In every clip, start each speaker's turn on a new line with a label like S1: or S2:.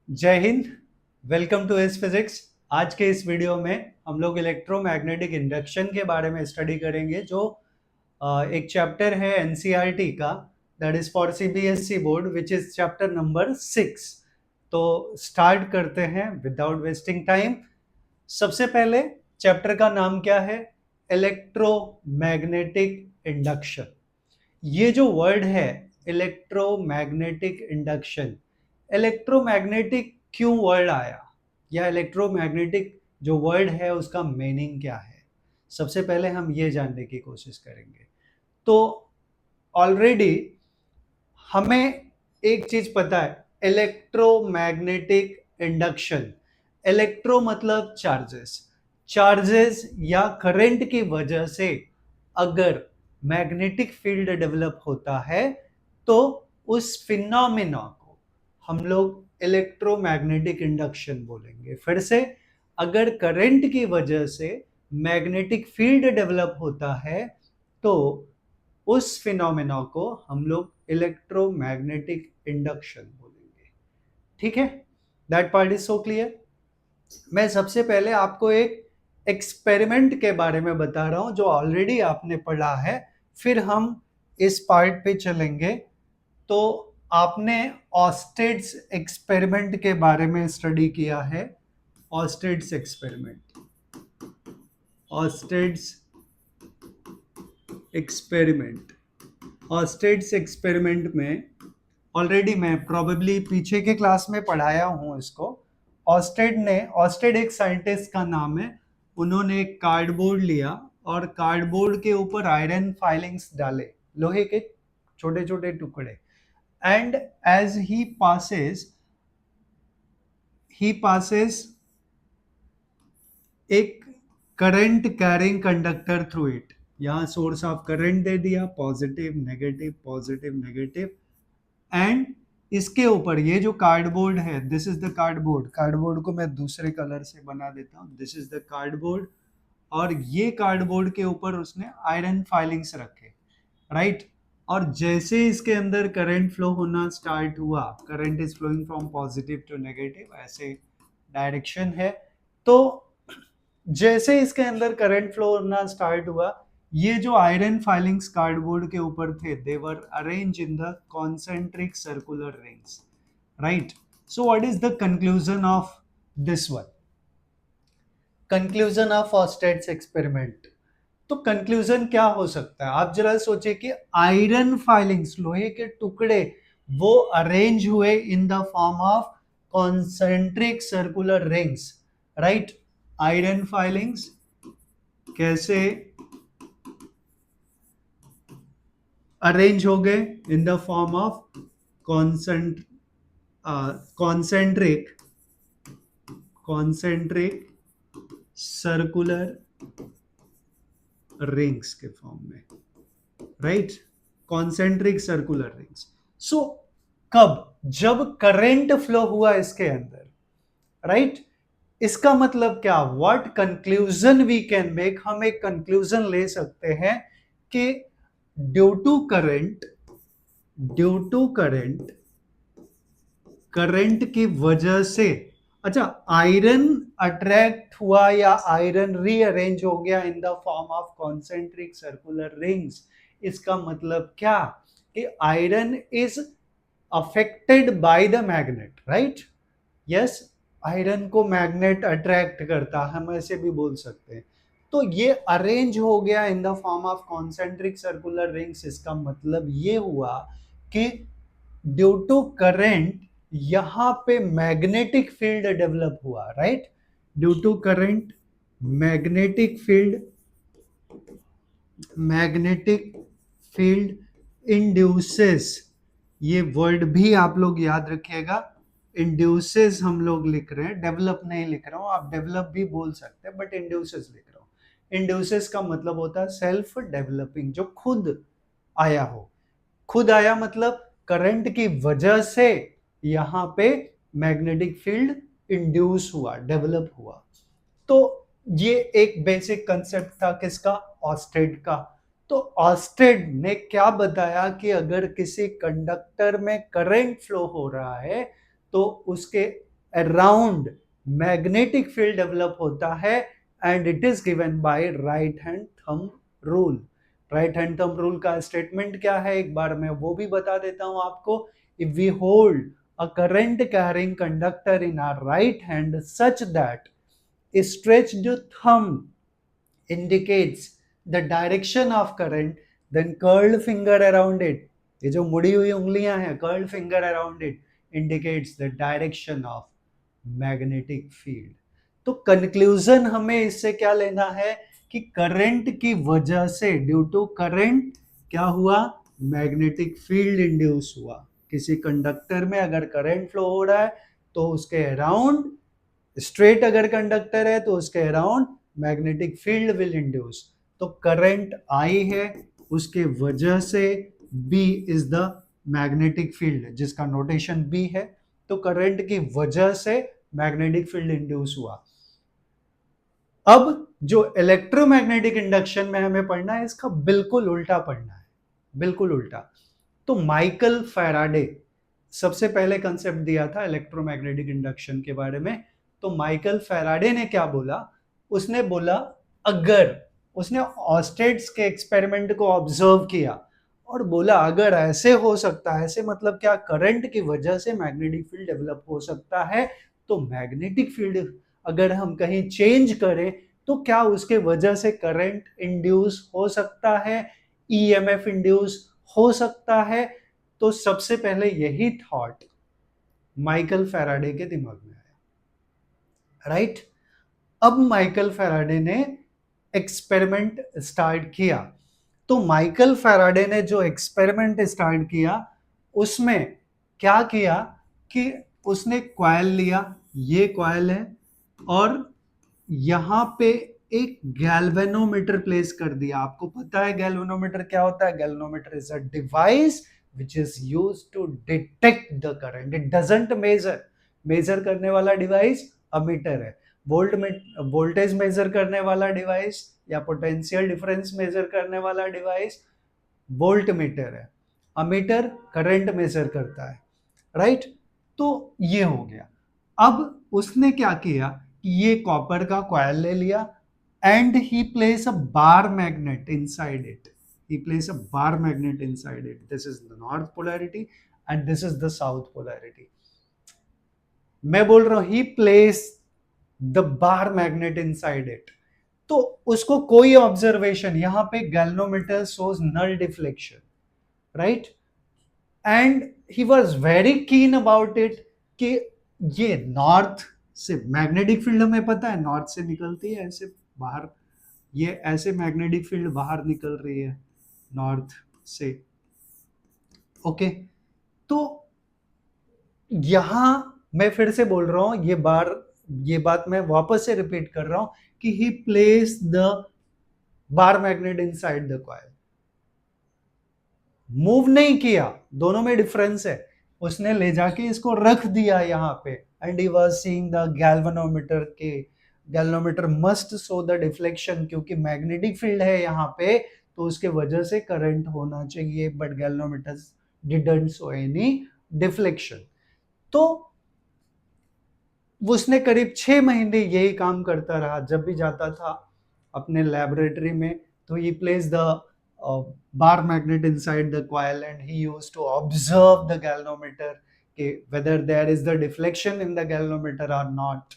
S1: जय हिंद। Welcome to S physics. आज के इस वीडियो में हम लोग इलेक्ट्रोमैग्नेटिक इंडक्शन के बारे में स्टडी करेंगे, जो एक चैप्टर है एनसीईआरटी का, that is for CBSE board, which is chapter number 6। तो स्टार्ट करते हैं विदाउट वेस्टिंग टाइम। सबसे पहले चैप्टर का नाम क्या है? Electromagnetic induction. ये जो वर्ड है इलेक्ट्रोमैग्नेटिक इंडक्शन, इलेक्ट्रोमैग्नेटिक क्यों वर्ड आया, या इलेक्ट्रोमैग्नेटिक जो वर्ड है उसका मीनिंग क्या है, सबसे पहले हम ये जानने की कोशिश करेंगे। तो ऑलरेडी हमें एक चीज पता है, इलेक्ट्रोमैग्नेटिक इंडक्शन। इलेक्ट्रो मतलब चार्जेस, चार्जेस या करंट की वजह से अगर मैग्नेटिक फील्ड डेवलप होता है तो उस फिनोमेना को हम लोग इलेक्ट्रोमैग्नेटिक इंडक्शन बोलेंगे। फिर से, अगर करंट की वजह से मैग्नेटिक फील्ड डेवलप होता है तो उस फिनोमेना को हम लोग इलेक्ट्रोमैग्नेटिक इंडक्शन बोलेंगे। ठीक है, that part is so clear. मैं सबसे पहले आपको एक एक्सपेरिमेंट के बारे में बता रहा हूं जो ऑलरेडी आपने पढ़ा है, फिर हम इस पार्ट पे चलेंगे। तो आपने ऑस्टेड्स एक्सपेरिमेंट के बारे में स्टडी किया है। ऑस्टेड्स एक्सपेरिमेंट, ऑस्टेड्स एक्सपेरिमेंट, ऑस्टेड्स एक्सपेरिमेंट में ऑलरेडी मैं प्रोबेबली पीछे के क्लास में पढ़ाया हूं इसको। ऑस्टेड एक साइंटिस्ट का नाम है। उन्होंने एक कार्डबोर्ड लिया और कार्डबोर्ड के ऊपर आयरन फाइलिंग्स डाले, लोहे के छोटे छोटे टुकड़े। एंड एज ही पासेस एक current carrying conductor through it. यहां सोर्स ऑफ करंट दे दिया, positive negative positive negative. And इसके ऊपर ये जो कार्डबोर्ड है, this is the cardboard. Cardboard को मैं दूसरे कलर से बना देता हूँ, दिस इज द कार्डबोर्ड। और ये कार्डबोर्ड के ऊपर उसने आयरन फाइलिंग्स रखे, राइट। और जैसे इसके अंदर करंट फ्लो होना स्टार्ट हुआ, current is flowing from positive to negative, ऐसे डायरेक्शन है। तो जैसे इसके अंदर करंट फ्लो होना स्टार्ट हुआ, ये जो आयरन फाइलिंग्स कार्डबोर्ड के ऊपर थे, they were arrange in the concentric circular rings, right. So what is the conclusion of this one? Conclusion of Oersted's experiment. तो कंक्लूजन क्या हो सकता है? आप जरा सोचिए कि आयरन फाइलिंग्स, लोहे के टुकड़े, वो अरेंज हुए in the form of concentric circular rings, right. Iron filings कैसे अरेंज हो गए? In the form of concentric concentric circular rings के फॉर्म में, right. Concentric circular rings. So कब? जब करंट फ्लो हुआ इसके अंदर, राइट। इसका मतलब क्या? What conclusion we can make? हम एक कंक्लूजन ले सकते हैं कि due to current, due to current, current की वजह से, अच्छा, आयरन अट्रैक्ट हुआ या आयरन रीअरेंज हो गया इन the form of concentric circular rings. इसका मतलब क्या? कि iron is affected by the magnet, right. Yes, iron को मैग्नेट अट्रैक्ट करता, हम ऐसे भी बोल सकते हैं। तो ये अरेंज हो गया इन the form of concentric circular rings. इसका मतलब ये हुआ कि ड्यू टू करंट यहां पे मैग्नेटिक फील्ड डेवलप हुआ, right. Due to current magnetic field, magnetic field induces, ये वर्ड भी आप लोग याद रखिएगा। इंड्यूसेस हम लोग लिख रहे हैं, डेवलप नहीं लिख रहा हूं। आप डेवलप भी बोल सकते हैं, बट इंड्यूसेस लिख रहा हूं। इंड्यूसेस का मतलब होता है सेल्फ डेवलपिंग, जो खुद आया हो। खुद आया मतलब करंट की वजह से यहां पे मैग्नेटिक फील्ड इंड्यूस हुआ, डेवलप हुआ। तो ये एक बेसिक कंसेप्ट था किसका? ऑस्टेड का। तो ऑस्टेड ने क्या बताया कि अगर किसी कंडक्टर में करंट फ्लो हो रहा है तो उसके अराउंड मैग्नेटिक फील्ड डेवलप होता है and it is given bye right hand thumb rule. Right hand thumb rule का स्टेटमेंट क्या है, एक बार मैं वो भी बता देता हूं आपको। If we hold a current carrying conductor in our right hand such that a stretched thumb indicates the direction of current, then curled finger around it, ये जो मुड़ी हुई उंगलियां हैं, curled finger around it indicates the direction of magnetic field। तो conclusion हमें इससे क्या लेना है कि करंट की वजह से, ड्यू टू करंट क्या हुआ, मैग्नेटिक फील्ड इंड्यूस हुआ। किसी कंडक्टर में अगर करंट फ्लो हो रहा है तो उसके अराउंड, स्ट्रेट अगर कंडक्टर है तो उसके around magnetic field will induce. तो करंट आई है, उसके वजह से B is the magnetic field जिसका नोटेशन B है। तो करंट की वजह से मैग्नेटिक फील्ड इंड्यूस हुआ। अब जो इलेक्ट्रोमैग्नेटिक इंडक्शन में हमें पढ़ना है, इसका बिल्कुल उल्टा पढ़ना है, बिल्कुल उल्टा। तो माइकल फैराडे सबसे पहले कंसेप्ट दिया था इलेक्ट्रोमैग्नेटिक इंडक्शन के बारे में। तो माइकल फैराडे ने क्या बोला, उसने बोला अगर, उसने ऑस्टेड्स के एक्सपेरिमेंट को ऑब्जर्व किया और बोला अगर ऐसे हो सकता है, ऐसे मतलब क्या, करंट की वजह से मैग्नेटिक फील्ड डेवलप हो सकता है, तो मैग्नेटिक फील्ड अगर हम कहीं चेंज करें तो क्या उसके वजह से करंट इंड्यूस हो सकता है, ईएमएफ इंड्यूस हो सकता है। तो सबसे पहले यही थॉट माइकल फैराडे के दिमाग में आया, राइट। अब माइकल फैराडे ने एक्सपेरिमेंट स्टार्ट किया। तो माइकल फैराडे ने जो एक्सपेरिमेंट स्टार्ट किया उसमें क्या किया कि उसने कॉइल लिया, ये कॉइल है, और यहां पे एक गैल्वेनोमीटर प्लेस कर दिया। आपको पता है गैल्वेनोमीटर क्या होता है? Galvanometer is a device which is used to detect the current, it doesn't measure करने वाला डिवाइस अमीटर है। वोल्टेज मेजर करने वाला डिवाइस या पोटेंशियल डिफरेंस मेजर करने वाला डिवाइस वोल्ट मीटर है। अमीटर करंट मेजर करता है, राइट। तो ये हो गया। अब उसने क्या किया, ये कॉपर का कॉइल ले लिया and he place a bar magnet inside it. He placed a bar magnet inside it. This is the north polarity and this is the south polarity. मैं बोल रहा हूं he placed the bar magnet inside it. तो उसको कोई observation, यहां पे galvanometer shows null deflection, right. And he was very keen about it कि ये नॉर्थ से मैग्नेटिक फील्ड हमें पता है नॉर्थ से निकलती है, ऐसे बाहर, ये ऐसे मैग्नेटिक फील्ड बाहर निकल रही है नॉर्थ से, ओके। तो यहां मैं फिर से बोल रहा हूं, ये बात मैं वापस से रिपीट कर रहा हूं कि he place the bar magnet inside the coil, move नहीं किया, दोनों में डिफरेंस है। उसने ले जाके इसको रख दिया यहां पे and he was seeing the galvanometer के, galvanometer must show the deflection, क्योंकि मैग्नेटिक फील्ड है यहाँ पे तो उसके वजह से करंट होना चाहिए, but galvanometer didn't show any deflection. तो उसने करीब 6 महीने यही काम करता रहा। जब भी जाता था अपने लैबोरेटरी में तो he placed the bar magnet inside the coil and he used to observe the galvanometer, whether there is the deflection in the galvanometer or not,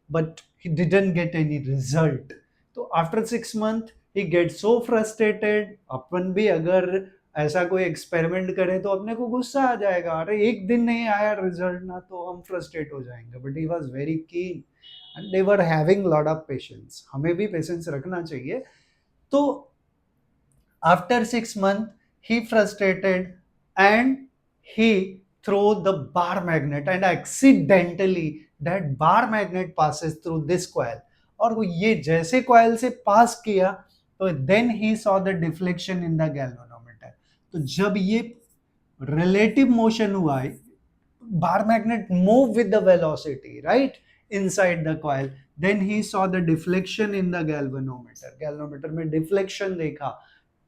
S1: but he didn't get any result. तो after 6 months he gets so frustrated। अपन भी अगर ऐसा कोई experiment करें तो अपने को गुस्सा आ जाएगा, अरे एक दिन नहीं आया रिजल्ट ना, तो हम फ्रस्ट्रेट हो जाएंगे। बट ही वाज वेरी कीन and they were having lot of patience. हमें भी पेशेंस रखना चाहिए। तो after 6 months he frustrated and he threw the bar magnet and accidentally that bar magnet passes through this coil। और वो ये जैसे coil से पास किया तो then he saw the deflection in the galvanometer। तो जब ये relative motion हुआ, bar magnet move with the velocity, right, inside the coil, then he saw the deflection in the galvanometer। galvanometer में deflection देखा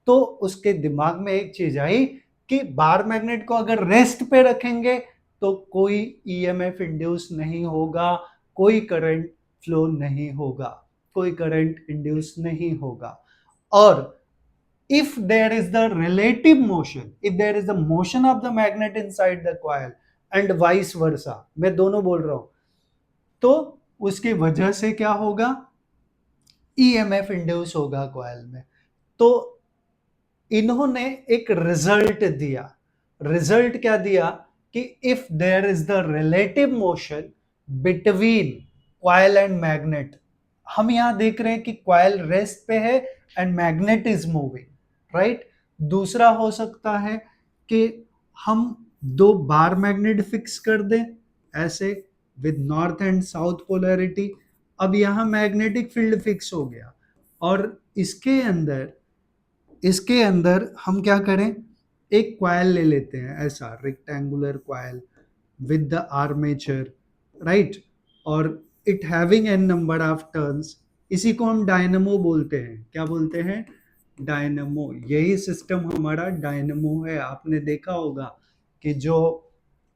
S1: तो उसके दिमाग में एक चीज आई कि बार मैग्नेट को अगर रेस्ट पे रखेंगे तो कोई ईएमएफ इंड्यूस नहीं होगा, कोई करंट फ्लो नहीं होगा, कोई करंट इंड्यूस नहीं होगा। और if there is the relative motion, if there is the motion of the magnet inside the coil and vice versa, मैं दोनों बोल रहा हूं, तो उसकी वजह से क्या होगा, ईएमएफ इंड्यूस होगा कॉइल में। तो इन्होंने एक रिजल्ट दिया। रिजल्ट क्या दिया कि if there is the relative motion between coil and magnet, हम यहां देख रहे हैं कि कॉइल रेस्ट पे है and magnet is moving, right. दूसरा हो सकता है कि हम दो बार मैग्नेट फिक्स कर दें ऐसे with north and south polarity. अब यहां मैग्नेटिक फील्ड फिक्स हो गया और इसके अंदर हम क्या करें, एक क्वाइल ले लेते हैं ऐसा rectangular coil with the armature, right, और it having N number of turns. इसी को हम डायनमो बोलते हैं। क्या बोलते हैं? डायनमो। यही सिस्टम हमारा डायनमो है। आपने देखा होगा कि जो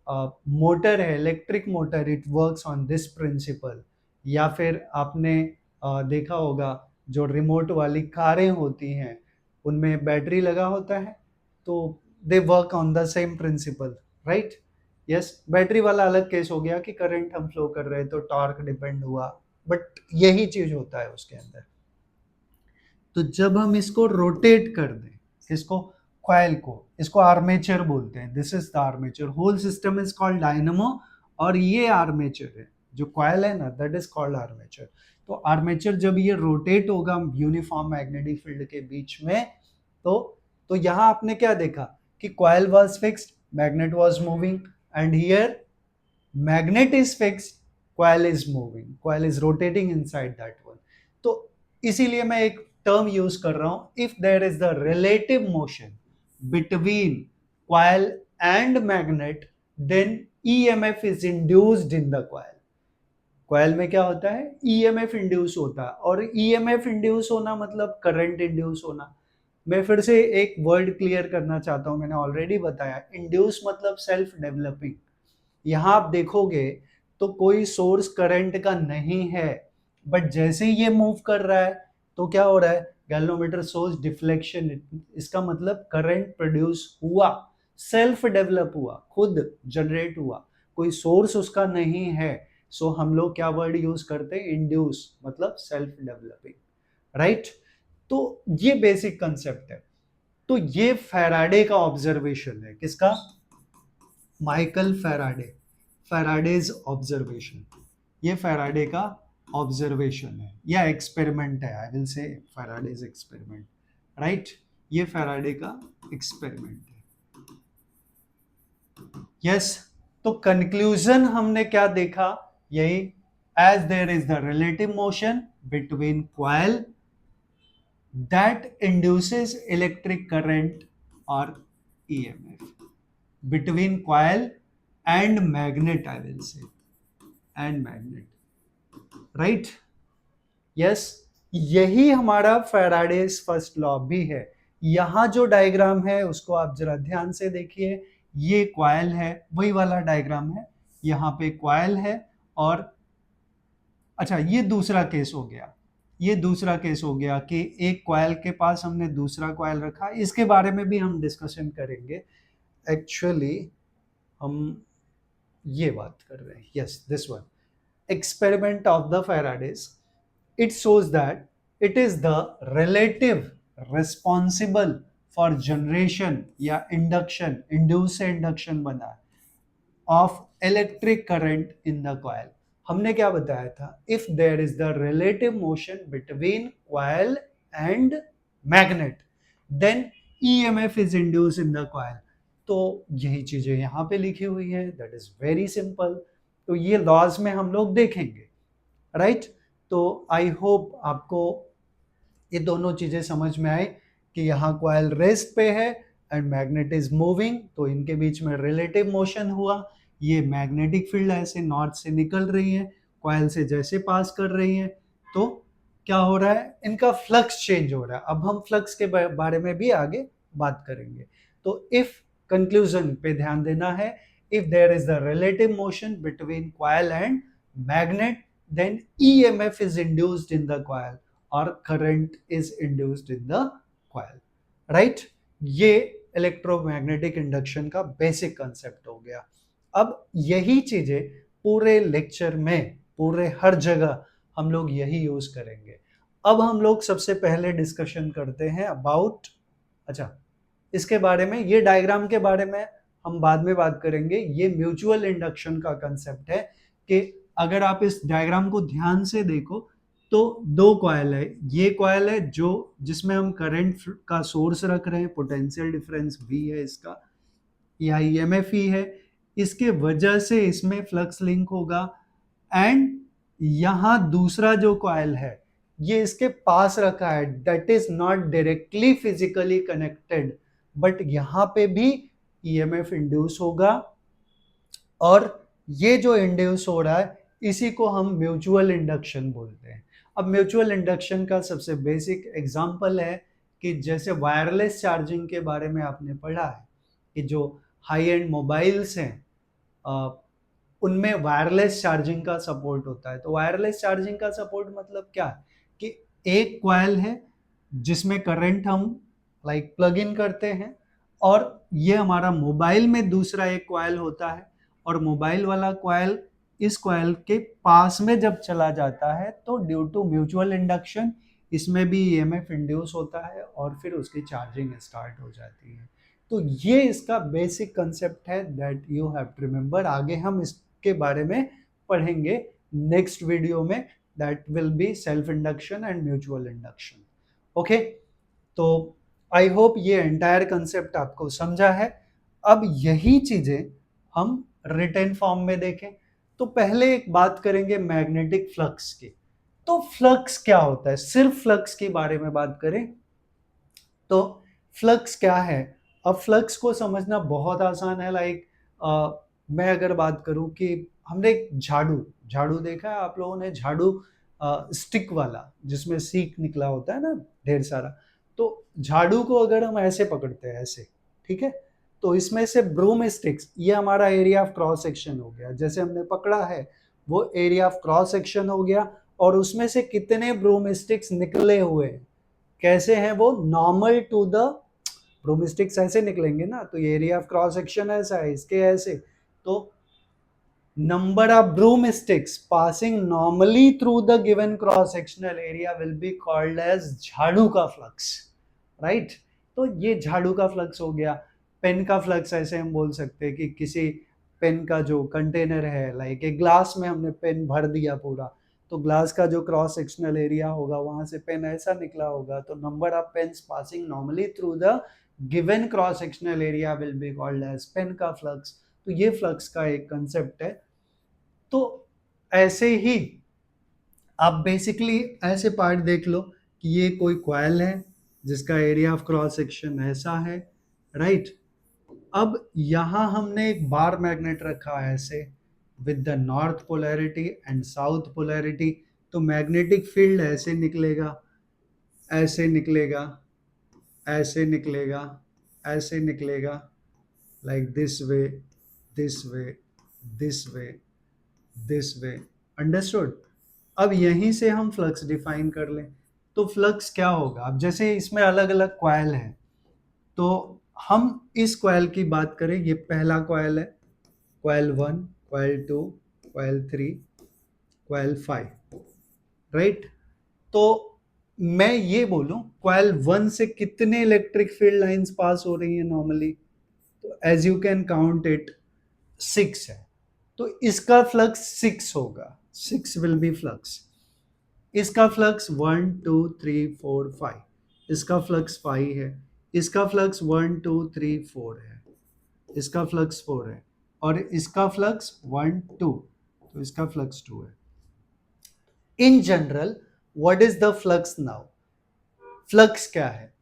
S1: मोटर है, electric motor, it works on this principle. या फिर आपने देखा होगा जो रिमोट वाली कारें होती हैं उनमें बैटरी लगा होता है, तो they work on the same principle, right. Yes, battery वाला अलग केस हो गया कि करंट हम फ्लो कर रहे हैं तो टॉर्क डिपेंड हुआ, बट यही चीज होता है उसके अंदर। तो जब हम इसको रोटेट कर दें, इसको कॉइल को, इसको आर्मेचर बोलते हैं, this is the armature, whole system is called dynamo, और ये आर्मेचर है, जो कॉइल है ना, दैट इज कॉल्ड आर्मेचर। तो आर्मेचर जब ये रोटेट होगा यूनिफॉर्म मैग्नेटिक फील्ड के बीच में, तो यहां आपने क्या देखा कि coil was fixed, magnet was moving, and here magnet is fixed, coil is moving, coil is rotating inside that one। तो इसीलिए मैं एक टर्म यूज कर रहा हूं, if there is the relative motion between coil and magnet, then EMF is induced in the coil। Coil में क्या होता है? ईएमएफ इंड्यूस होता है, और ईएमएफ इंड्यूस होना मतलब करंट इंड्यूस होना। मैं फिर से एक वर्ड क्लियर करना चाहता हूं, मैंने ऑलरेडी बताया, इंड्यूस मतलब सेल्फ डेवलपिंग। यहां आप देखोगे तो कोई सोर्स करंट का नहीं है, बट जैसे ही ये मूव कर रहा है तो क्या हो रहा है? गैल्वेनोमीटर सोर्स डिफ्लेक्शन, इसका मतलब करंट प्रोड्यूस हुआ, सेल्फ डेवलप हुआ, खुद जनरेट हुआ, कोई सोर्स उसका नहीं है। सो हम लोग क्या वर्ड यूज करते हैं? इंड्यूस, मतलब सेल्फ डेवलपिंग, राइट। तो ये बेसिक कंसेप्ट है। तो ये फैराडे का ऑब्जर्वेशन है। किसका? Michael Faraday, Faraday's observation. ये फैराडे का ऑब्जर्वेशन है या एक्सपेरिमेंट है, I will say Faraday's experiment, right. ये फैराडे का एक्सपेरिमेंट है। यस, तो कंक्लूजन हमने क्या देखा? यही, as there is the relative motion between coil that induces electric current or EMF between coil and magnet, I will say, and magnet, right? Yes, यही हमारा फैराडेज फर्स्ट लॉ भी है। यहां जो डायग्राम है उसको आप जरा ध्यान से देखिए, ये कॉइल है, वही वाला डायग्राम है, यहाँ पे कॉइल है, और अच्छा ये दूसरा केस हो गया, ये दूसरा केस हो गया कि एक कॉइल के पास हमने दूसरा कॉइल रखा, इसके बारे में भी हम डिस्कशन करेंगे। एक्चुअली हम ये बात कर रहे हैं, yes, this one, experiment of the Faraday's. It shows that it is the relative responsible for generation या इंडक्शन, इंड्यूस से इंडक्शन बना है, of electric current in the coil. हमने क्या बताया था? If there is the relative motion between coil and magnet, then EMF is induce in the coil. तो यही चीजें यहां पे लिखी हुई है, दैट इज वेरी सिंपल। तो ये लॉज में हम लोग देखेंगे, राइट। तो आई होप आपको ये दोनों चीजें समझ में आई कि यहाँ कॉइल रेस्ट पे है एंड मैग्नेट इज मूविंग, तो इनके बीच में रिलेटिव मोशन हुआ। ये मैग्नेटिक फील्ड ऐसे नॉर्थ से निकल रही है, कॉइल से जैसे पास कर रही है, तो क्या हो रहा है? इनका फ्लक्स चेंज हो रहा है। अब हम फ्लक्स के बारे में भी आगे बात करेंगे। तो इफ कंक्लूजन पे ध्यान देना है, if there is the relative motion between coil and magnet, then EMF is induced in the coil or current is induced in the coil, right? ये इलेक्ट्रोमैग्नेटिक इंडक्शन का बेसिक कंसेप्ट हो गया। अब यही चीजें पूरे लेक्चर में, पूरे हर जगह हम लोग यही यूज करेंगे। अब हम लोग सबसे पहले डिस्कशन करते हैं अबाउट, अच्छा इसके बारे में, ये डायग्राम के बारे में हम बाद में बात करेंगे। ये म्यूचुअल इंडक्शन का कंसेप्ट है कि अगर आप इस डायग्राम को ध्यान से देखो तो दो कॉइल है, ये कॉइल है जो जिसमें हम करंट का सोर्स रख रहे हैं, पोटेंशियल डिफरेंस V है इसका, या EMF ही है, इसके वजह से इसमें फ्लक्स लिंक होगा। एंड यहां दूसरा जो कॉइल है ये इसके पास रखा है, that is not directly physically connected, but यहां पे भी EMF इंड्यूस होगा, और ये जो इंड्यूस हो रहा है इसी को हम म्यूचुअल इंडक्शन बोलते हैं। अब म्यूचुअल इंडक्शन का सबसे बेसिक एग्जांपल है कि जैसे वायरलेस चार्जिंग के बारे में आपने पढ़ा है कि जो हाई एंड मोबाइल्स हैं उनमें वायरलेस चार्जिंग का सपोर्ट होता है। तो वायरलेस चार्जिंग का सपोर्ट मतलब क्या है कि एक कॉइल है जिसमें करंट हम प्लग इन करते हैं, और ये हमारा मोबाइल में दूसरा एक कॉइल होता है, और मोबाइल वाला कॉइल इस कॉइल के पास में जब चला जाता है तो ड्यू टू म्यूचुअल इंडक्शन इसमें भी EMF इंड्यूस होता है और फिर उसकी चार्जिंग स्टार्ट हो जाती है। तो ये इसका बेसिक कंसेप्ट है that you have to remember. आगे हम इसके बारे में पढ़ेंगे नेक्स्ट वीडियो में, that will be self induction and mutual induction. Okay, तो आई होप ये एंटायर कंसेप्ट आपको समझा है। अब यही चीजें हम रिटन फॉर्म में देखें तो पहले एक बात करेंगे मैग्नेटिक फ्लक्स की। तो फ्लक्स क्या होता है, सिर्फ फ्लक्स के बारे में बात करें तो फ्लक्स क्या है। अब फ्लक्स को समझना बहुत आसान है। मैं अगर बात करूं कि हमने एक झाड़ू देखा है आप लोगों ने, झाड़ू स्टिक वाला जिसमें सीक निकला होता है ना ढेर सारा, तो झाड़ू को अगर हम ऐसे पकड़ते हैं ऐसे, ठीक है, तो इसमें से ब्रूम स्टिक्स, ये हमारा एरिया ऑफ क्रॉस सेक्शन हो गया, जैसे हमने पकड़ा है वो एरिया ऑफ क्रॉस सेक्शन हो गया, और उसमें से कितने ब्रूम स्टिक्स निकले हुए कैसे हैं, वो normal to the broom sticks ऐसे निकलेंगे ना, तो ये एरिया ऑफ क्रॉस सेक्शन ऐसा है, इसके ऐसे, तो number of broomsticks passing normally through the given cross sectional area will be called as झाड़ू का फ्लक्स, राइट। तो ये झाड़ू का फ्लक्स हो गया। पेन का फ्लक्स ऐसे हम बोल सकते हैं कि किसी पेन का जो कंटेनर है, लाइक एक ग्लास में हमने पेन भर दिया पूरा, तो ग्लास का जो क्रॉस सेक्शनल एरिया होगा वहां से पेन ऐसा निकला होगा, तो number of pens passing normally through the given cross sectional area will be called as pen का फ्लक्स। तो ये फ्लक्स का एक कंसेप्ट है। तो ऐसे ही आप बेसिकली ऐसे पार्ट देख लो कि ये कोई कॉइल है जिसका एरिया ऑफ क्रॉस सेक्शन ऐसा है, राइट। अब यहां हमने एक बार मैग्नेट रखा है ऐसे with the north polarity and south polarity, तो मैग्नेटिक फील्ड ऐसे निकलेगा, ऐसे निकलेगा, ऐसे निकलेगा, ऐसे निकलेगा, like this way, this way, this way, this way, understood. अब यहीं से हम फ्लक्स डिफाइन कर लें तो फ्लक्स क्या होगा। अब जैसे इसमें अलग अलग कॉइल हैं, तो हम इस कॉइल की बात करें, ये पहला कॉइल है, coil 1, coil 2, coil 3, coil 5, right. तो मैं ये बोलूं कॉइल 1 से कितने इलेक्ट्रिक फील्ड लाइंस पास हो रही है नॉर्मली, तो as you can count it 6 है, तो इसका फ्लक्स 6 होगा, 6 विल बी फ्लक्स। इसका फ्लक्स 1 2 3 4 5, इसका फ्लक्स 5 है, इसका फ्लक्स 1 2 3 4 है, इसका फ्लक्स 4 है, और इसका फ्लक्स 1 2, तो इसका फ्लक्स 2 है। In general what is the flux now, flux क्या है।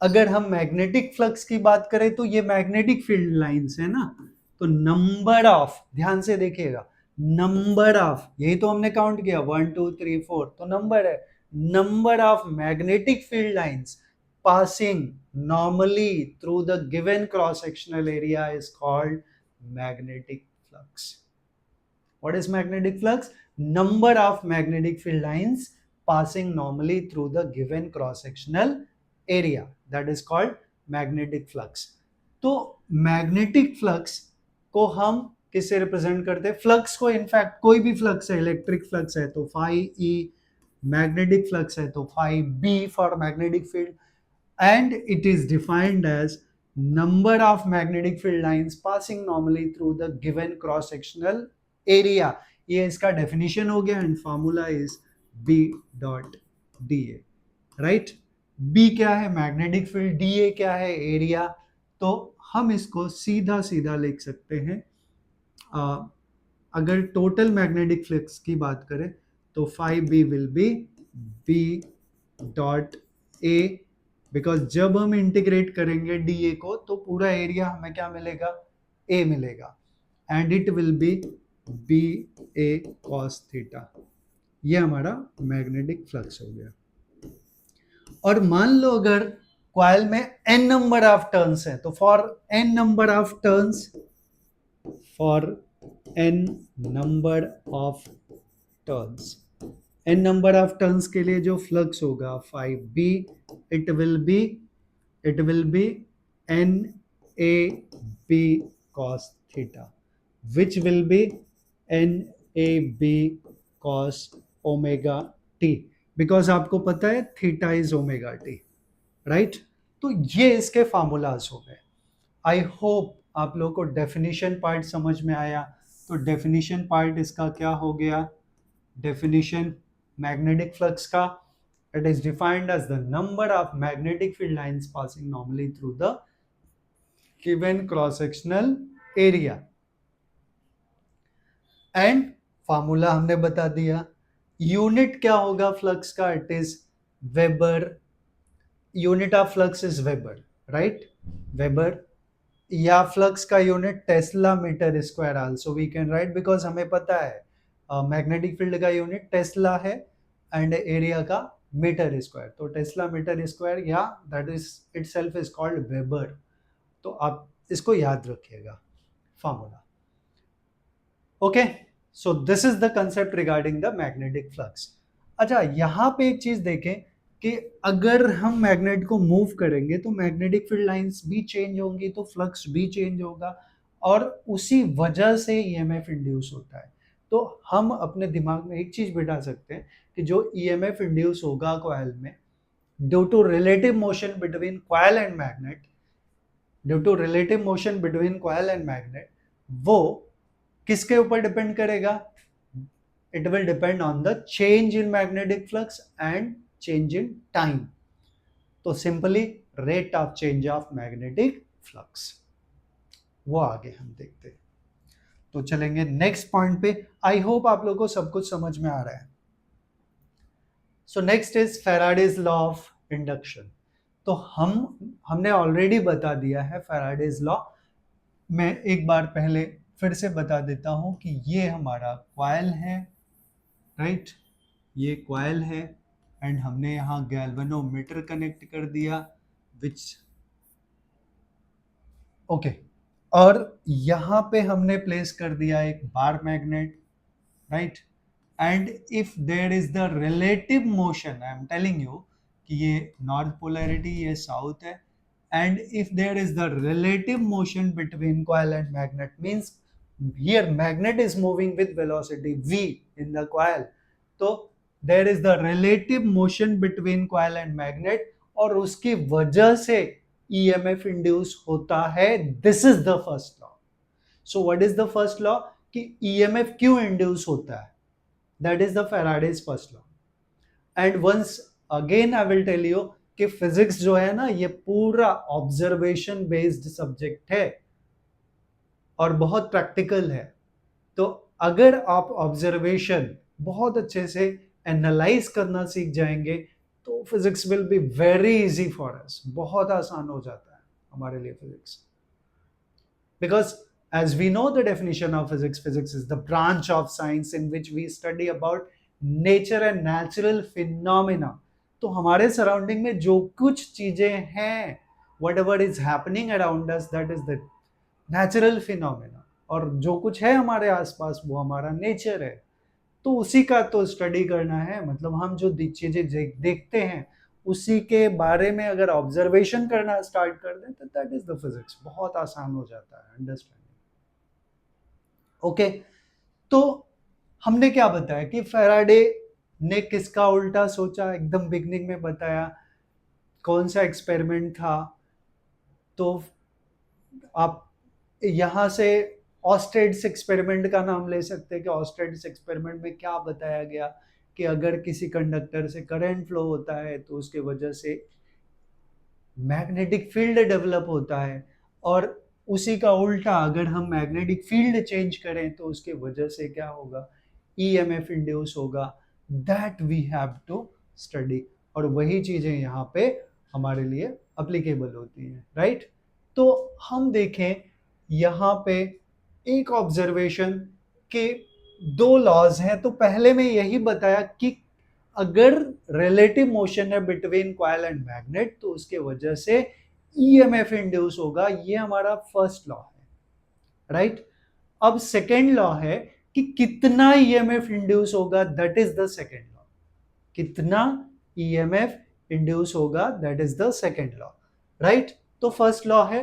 S1: अगर हम मैग्नेटिक फ्लक्स की बात करें तो ये मैग्नेटिक फील्ड लाइंस है ना, तो नंबर ऑफ, ध्यान से देखिएगा, नंबर ऑफ, यही तो हमने काउंट किया 1 2 3 4, तो नंबर है, number of magnetic field lines passing normally through the given cross sectional area is called magnetic flux. What is magnetic flux? Number of magnetic field lines passing normally through the given cross-sectional area. That is called magnetic flux. तो magnetic flux को हम किससे represent करते हैं? Flux को in fact कोई भी flux है, इलेक्ट्रिक फ्लक्स है तो फाई ई, मैग्नेटिक फ्लक्स है तो phi B for magnetic field, and it is defined as number of magnetic field lines passing normally through the given cross sectional area. ये इसका definition हो गया and formula is B dot D A, right. B क्या है? Magnetic field. DA क्या है? Area. तो हम इसको सीधा सीधा लिख सकते हैं. अगर टोटल मैग्नेटिक फ्लक्स की बात करें तो phi B will be B dot A, because जब हम इंटीग्रेट करेंगे डीए को तो पूरा एरिया हमें क्या मिलेगा? ए मिलेगा, and it will be B A cos theta. ये हमारा मैग्नेटिक फ्लक्स हो गया. और मान लो अगर कॉइल में n नंबर ऑफ टर्न्स है तो for n number of turns, n number of turns के लिए जो फ्लक्स होगा 5b, it will be NAB cos theta, which will be NAB cos omega t, because आपको पता है theta is omega T, right. तो ये इसके फार्मूलाज हो गए. आई होप आप लोगों को डेफिनेशन पार्ट समझ में आया. तो डेफिनेशन पार्ट इसका क्या हो गया? डेफिनेशन मैग्नेटिक फ्लक्स का, it is defined as the number of magnetic field lines passing normally through the given cross-sectional area. And formula हमने बता दिया. यूनिट क्या होगा फ्लक्स का? It is weber. Unit of flux is weber, right. Weber. या flux का unit tesla metre square also we can write, because हमें पता है मैग्नेटिक फील्ड का यूनिट टेस्ला है एंड एरिया का मीटर स्क्वायर. तो टेस्ला मीटर स्क्वायर या that is itself is called weber. तो आप इसको याद रखिएगा formula. Okay, so this is the concept regarding the magnetic flux. अच्छा, यहाँ पे एक चीज देखें कि अगर हम मैग्नेट को मूव करेंगे तो मैग्नेटिक फील्ड लाइंस भी चेंज होंगी, तो फ्लक्स भी चेंज होगा और उसी वजह से ईएमएफ इंड्यूस होता है. तो हम अपने दिमाग में एक चीज बिठा सकते हैं कि जो ईएमएफ इंड्यूस होगा कॉइल में due to relative motion between coil and magnet, वो किसके ऊपर डिपेंड करेगा? It will depend on the change in magnetic flux and change in time. तो simply rate of change of magnetic flux, वो आगे हम देखते हैं. तो चलेंगे नेक्स्ट पॉइंट पे. आई होप आप लोगों को सब कुछ समझ में आ रहा है. So next is Faraday's law of induction. तो हमने ऑलरेडी बता दिया है फैराडेज लॉ. मैं एक बार पहले फिर से बता देता हूं कि ये हमारा कॉइल है, राइट. ये कॉइल है एंड हमने यहाँ गैल्वेनोमीटर कनेक्ट कर दिया विच ओके. और यहाँ पे हमने प्लेस कर दिया एक bar magnet, right. And if there is the relative motion, I am telling you कि ये नॉर्थ पोलैरिटी, ये साउथ है, and if there is the relative motion between coil and magnet, means here magnet is moving with velocity v in the coil. तो there is the relative motion between coil and magnet और उसकी वजह से EMF induce होता है. This is the first law. So what is the first law? कि EMF क्यों induce होता है? That is the Faraday's first law. And once again I will tell you कि फिजिक्स जो है ना, ये पूरा ऑब्जर्वेशन बेस्ड सब्जेक्ट है और बहुत प्रैक्टिकल है. तो अगर आप ऑब्जर्वेशन बहुत अच्छे से एनालाइज करना सीख जाएंगे तो physics will be very easy for us. बहुत आसान हो जाता है हमारे लिए physics. Because as we know the definition of physics is the branch of science in which we study about nature and natural phenomena. तो हमारे सराउंडिंग में जो कुछ चीजें हैं, whatever is happening around us, that is the natural phenomena. और जो कुछ है हमारे आसपास वो हमारा नेचर है, तो उसी का तो स्टडी करना है। मतलब हम जो चीजें देखते हैं उसी के बारे में अगर ऑब्जर्वेशन करना स्टार्ट कर दें तो दैट इज द फिजिक्स। बहुत आसान हो जाता है अंडरस्टैंडिंग। ओके, तो हमने क्या बताया कि फैराडे ने किसका उल्टा सोचा, एकदम बिगनिंग में बताया कौन सा एक्सपेरिमेंट था। तो आप यहाँ से ऑस्टेड्स एक्सपेरिमेंट का नाम ले सकते हैं कि ऑस्टेड्स एक्सपेरिमेंट में क्या बताया गया कि अगर किसी कंडक्टर से करंट फ्लो होता है तो उसके वजह से मैग्नेटिक फील्ड डेवलप होता है, और उसी का उल्टा अगर हम मैग्नेटिक फील्ड चेंज करें तो उसके वजह से क्या होगा, ईएमएफ इंड्यूस होगा। That we have to study, और वही चीजें यहाँ पे हमारे लिए अप्लीकेबल होती हैं, राइट। तो हम देखें यहाँ पे एक ऑब्जर्वेशन के दो लॉज हैं। तो पहले में यही बताया कि अगर रिलेटिव मोशन है बिटवीन कॉइल एंड मैग्नेट तो उसके वजह से ईएमएफ इंड्यूस होगा, ये हमारा फर्स्ट लॉ है, राइट। अब सेकेंड लॉ है कि कितना ईएमएफ इंड्यूस होगा, that is the second law. कितना ईएमएफ इंड्यूस होगा, that is the second law, right. तो फर्स्ट लॉ है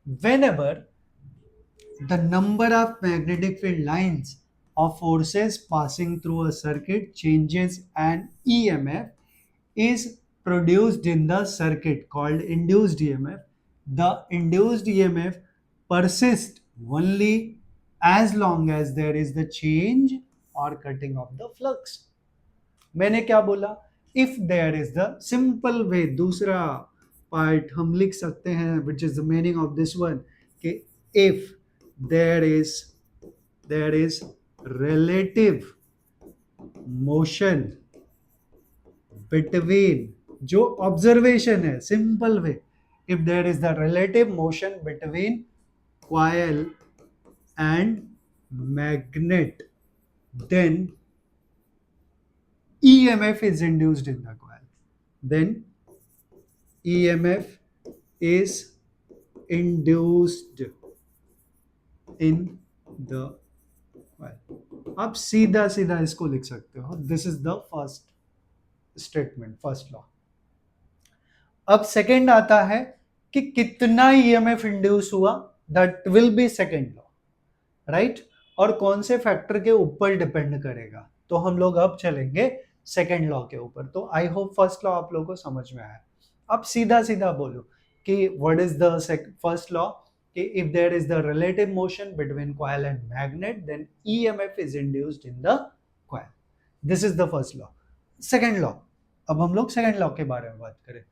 S1: whenever the number of magnetic field lines of forces passing through a circuit changes and EMF is produced in the circuit called induced EMF. The induced EMF persists only as long as there is the change or cutting of the flux. मैंने क्या बोला, if there is the simple way, दूसरा part हम लिख सकते हैं which is the meaning of this one, कि if there is relative motion between, जो ऑब्जर्वेशन है simple way, if there is the relative motion between coil and magnet then EMF is induced in the coil. Then EMF is induced in the coil. आप सीधा सीधा इसको लिख सकते हो, this is the first statement, first law. अब second आता है कि कितना ईएमएफ इंड्यूस हुआ, that will B second law, right. और कौन से फैक्टर के ऊपर डिपेंड करेगा, तो हम लोग अब चलेंगे सेकेंड लॉ के ऊपर। तो आई होप फर्स्ट लॉ आप लोगों को समझ में आया। अब सीधा सीधा बोलो कि what is the first law, कि if there is the relative motion between coil and magnet then EMF is induced in the coil. This is the first law. Second law, अब हम लोग सेकेंड लॉ के बारे में बात करें।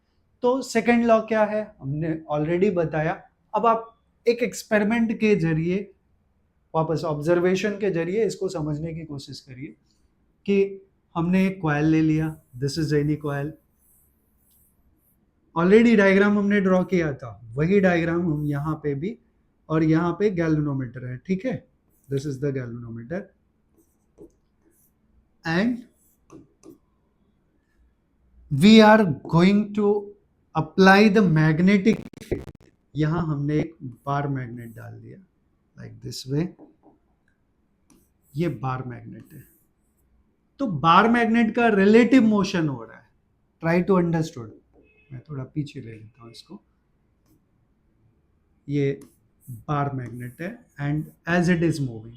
S1: तो सेकेंड लॉ क्या है, हमने ऑलरेडी बताया। अब आप एक एक्सपेरिमेंट के जरिए, वापस ऑब्जर्वेशन के जरिए इसको समझने की कोशिश करिए कि हमने एक कॉइल ले लिया, this is any coil. Already diagram हमने ड्रॉ किया था, वही डायग्राम हम यहाँ पे भी, और यहाँ पे गैल्वेनोमीटर है, ठीक है, this is the galvanometer and we are going to apply the magnetic field. यहाँ हमने एक बार मैग्नेट डाल दिया लाइक दिस वे, ये बार मैग्नेट है। तो बार मैग्नेट का रिलेटिव मोशन हो रहा है, ट्राई टू अंडरस्टूड। मैं थोड़ा पीछे ले लेता हूं इसको, ये बार मैग्नेट है and as it is moving.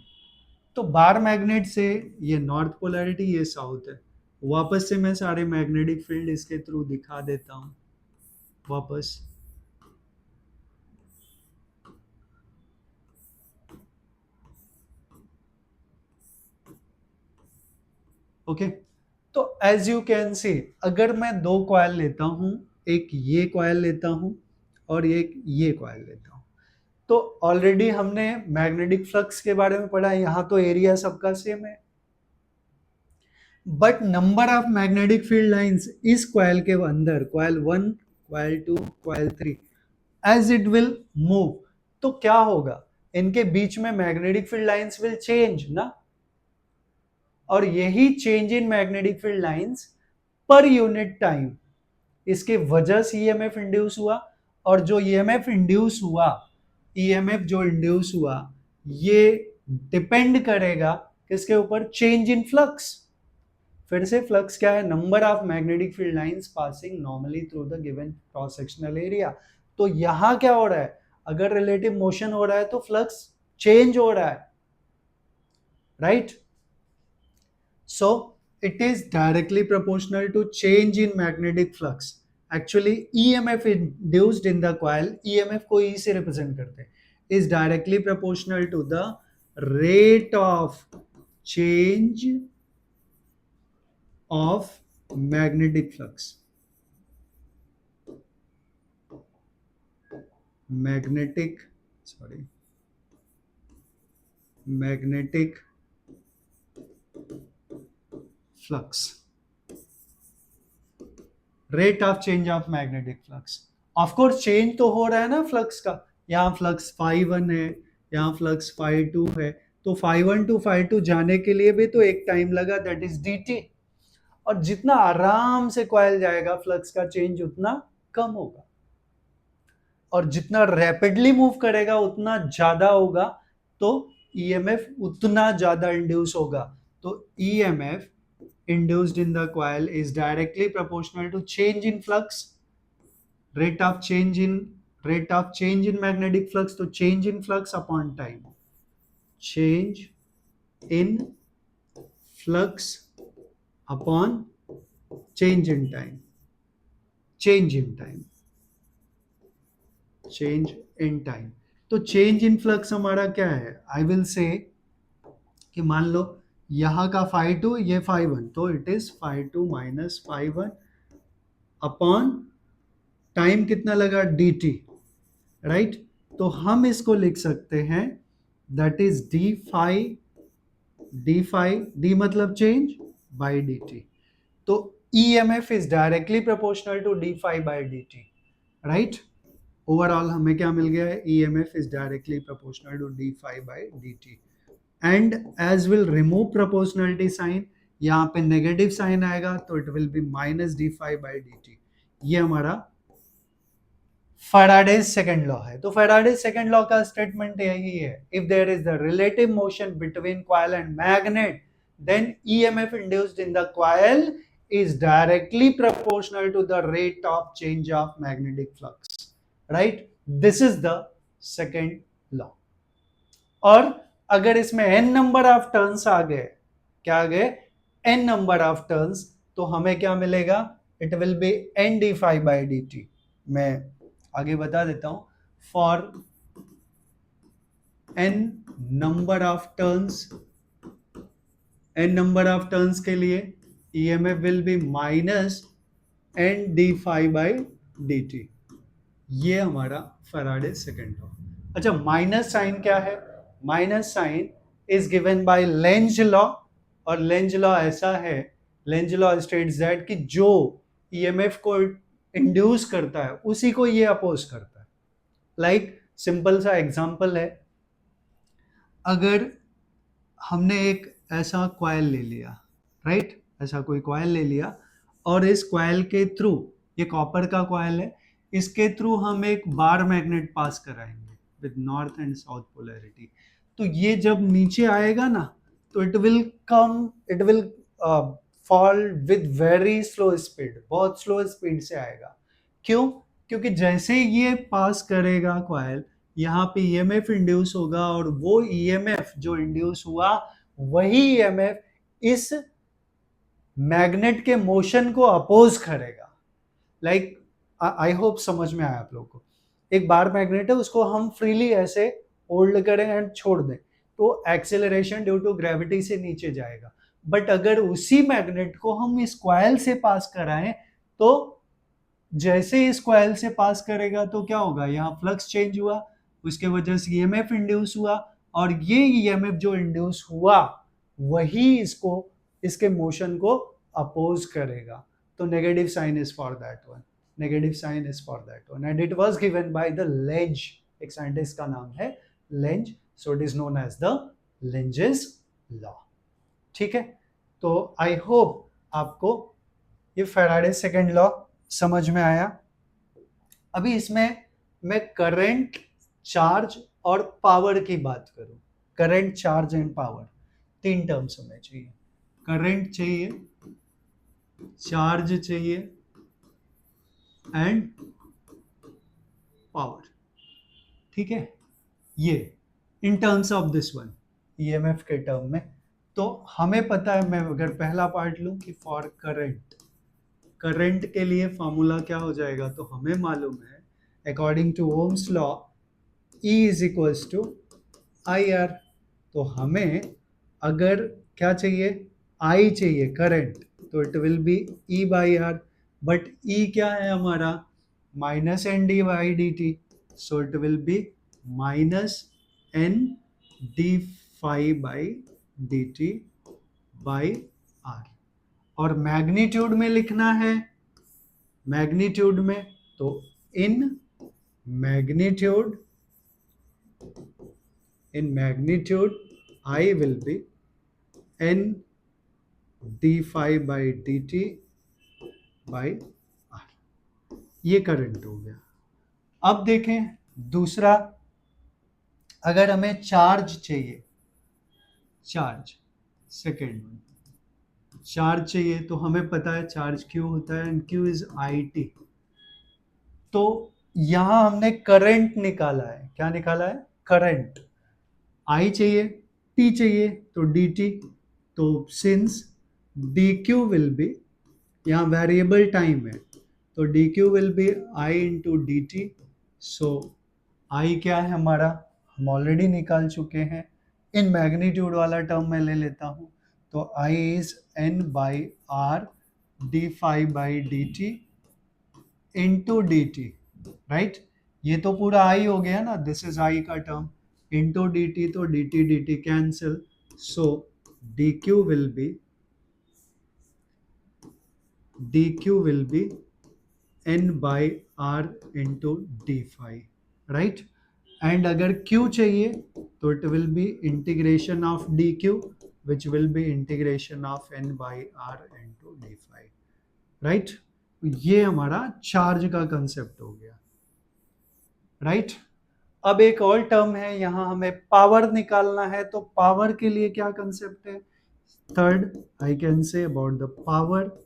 S1: तो बार मैग्नेट से ये नॉर्थ पोलैरिटी, ये साउथ है। वापस से मैं सारे मैग्नेटिक फील्ड इसके थ्रू दिखा देता हूं वापस। ओके, तो एज यू कैन सी, अगर मैं दो कॉइल लेता हूं, एक ये कॉइल लेता हूं और एक ये कॉइल लेता हूं, तो ऑलरेडी हमने मैग्नेटिक फ्लक्स के बारे में पढ़ा है, यहां तो एरिया सबका सेम है, but number of magnetic field lines इस कॉइल के अंदर, coil 1, coil 2, coil 3, as it will move, तो क्या होगा, इनके बीच में magnetic field lines will change ना, और यही change in magnetic field lines per unit time, इसके वजह से ईएमएफ इंड्यूस हुआ। और जो ईएमएफ इंड्यूस हुआ, ईएमएफ जो इंड्यूस हुआ, ये डिपेंड करेगा किसके ऊपर? Change in flux. फिर से फ्लक्स क्या है? Number of magnetic field lines passing normally through the given cross sectional area. तो यहां क्या हो रहा है? अगर रिलेटिव मोशन हो रहा है तो फ्लक्स चेंज हो रहा है, right? So it is directly proportional to change in magnetic flux. Actually EMF induced in the coil, EMF को E से represent करते हैं, is directly proportional to the rate of change of magnetic flux. Magnetic flux, rate of change of magnetic flux. Of course change तो हो रहा है ना flux का। यहाँ फ्लक्स φ1 है, यहाँ फ्लक्स φ2 है, तो φ1 टू φ2 जाने के लिए भी तो एक टाइम लगा, दैट इज dt। और जितना आराम से कॉइल जाएगा फ्लक्स का चेंज उतना कम होगा, और जितना रैपिडली मूव करेगा उतना ज्यादा होगा, तो ईएमएफ उतना ज्यादा इंड्यूस होगा। तो EMF induced in the coil is directly proportional to change in flux, rate of change in magnetic flux, तो change in flux upon time, change in flux upon change in time, change in time। तो change in flux हमारा क्या है? I will say कि मान लो यहाँ का φ2 ये φ1, तो इट इज φ2 माइनस φ1 अपॉन टाइम कितना लगा? dt, right? तो हम इसको लिख सकते हैं दैट इज डी मतलब चेंज बाय dt। तो EMF is directly proportional to d phi by dt, right? Overall हमें क्या मिल गया है? EMF is directly proportional to d phi by dt। And as will remove proportionality sign, यहाँ पे negative sign आएगा तो it will be minus d phi by dt। ये हमारा फैराडेज सेकंड लॉ है। तो फैराडेज सेकंड लॉ का statement यही है, if there is the relative motion between coil and magnet then EMF induced in the coil is directly proportional to the rate of change of magnetic flux, right? This is the second law. और अगर इसमें n number of turns आ गए, क्या आ गए? n number of turns, तो हमें क्या मिलेगा? It will be n d phi by dt। मैं आगे बता देता हूं, for n number of turns के लिए EMF will be minus n d phi by dt। ये हमारा फैराडे सेकंड लॉ। अच्छा, माइनस साइन क्या है? Minus sign is given by Lenz law, और लेंज लॉ ऐसा है, लेंज लॉ स्टेट्स दैट कि जो ईएमएफ को इंड्यूस करता है उसी को ये अपोज करता है। लाइक सिंपल सा एग्जांपल है, अगर हमने एक ऐसा कॉइल ले लिया, राइट? ऐसा कोई कॉइल ले लिया, और इस कॉइल के थ्रू, ये कॉपर का कॉइल है, इसके थ्रू हम एक बार मैग्नेट पास कराएंगे with north and south polarity. तो ये जब नीचे आएगा ना, तो it will fall with very slow speed, बहुत स्लो स्पीड से आएगा। क्यों? क्योंकि जैसे ये पास करेगा कॉइल, यहाँ पे ईएमएफ इंड्यूस होगा, और वो ईएमएफ जो इंड्यूस हुआ वही ईएमएफ इस मैग्नेट के मोशन को अपोज करेगा। लाइक आई होप समझ में आया आप लोगों को। एक बार मैग्नेट है, उसको हम फ्रीली ऐसे होल्ड करें एंड छोड़ दें, तो एक्सेलरेशन ड्यू टू ग्रेविटी से नीचे जाएगा। बट अगर उसी मैग्नेट को हम इस कॉइल से पास कराएं, तो जैसे इस कॉइल से पास करेगा तो क्या होगा? यहाँ फ्लक्स चेंज हुआ, उसके वजह से ईएमएफ इंड्यूस हुआ, और ये ईएमएफ जो इंड्यूस हुआ वही इसके मोशन को अपोज करेगा। तो negative sign is for that one, and it was given by the Lenz. एक साइंटिस्ट का नाम है Lenz, so it is known as the Lenz's law. ठीक है, तो आई होप आपको ये फैराडे सेकंड लॉ समझ में आया। अभी इसमें मैं करंट, चार्ज और पावर की बात करूं। करंट, चार्ज एंड पावर, तीन टर्म्स हमें चाहिए। करंट चाहिए, चार्ज चाहिए एंड पावर। ठीक है, ये in terms of this one, EMF के टर्म में। तो हमें पता है, मैं अगर पहला पार्ट लूं कि फॉर करंट, करंट के लिए फॉर्मूला क्या हो जाएगा, तो हमें मालूम है according to Ohm's law E is equals to I R. तो हमें अगर क्या चाहिए, I चाहिए करंट, तो it will be E by R. But E क्या है हमारा, minus N D by D T, so it will be minus N D five by D T by R. और मैग्नीट्यूड में लिखना है, मैग्नीट्यूड में, तो in magnitude, in magnitude I will be n d phi by dt by r। ये current हो गया। अब देखें दूसरा, अगर हमें चार्ज चाहिए, चार्ज सेकेंड वन, चार्ज चाहिए, तो हमें पता है चार्ज क्यू होता है and Q is I T. तो यहां हमने करंट निकाला है, क्या निकाला है, करंट। आई चाहिए, टी चाहिए, तो डी टी। तो since D Q will be, यहाँ वेरिएबल टाइम है, तो D Q will be I into D T. So I क्या है हमारा, हम ऑलरेडी निकाल चुके हैं, इन मैग्नीट्यूड वाला टर्म मैं ले लेता हूँ, तो I is N by R D five by D T into D T, right. ये तो पूरा आई हो गया ना, दिस इज आई का टर्म, इंटू डी टी, तो D T cancel, so D Q will be n by R into D phi, right. And अगर q चाहिए, तो it will be integration of D Q which will be integration of n by R into D phi, right. ये हमारा charge का concept हो गया, right. अब एक और टर्म है, यहां हमें पावर निकालना है, तो पावर के लिए क्या कंसेप्ट है, third I can say about the power.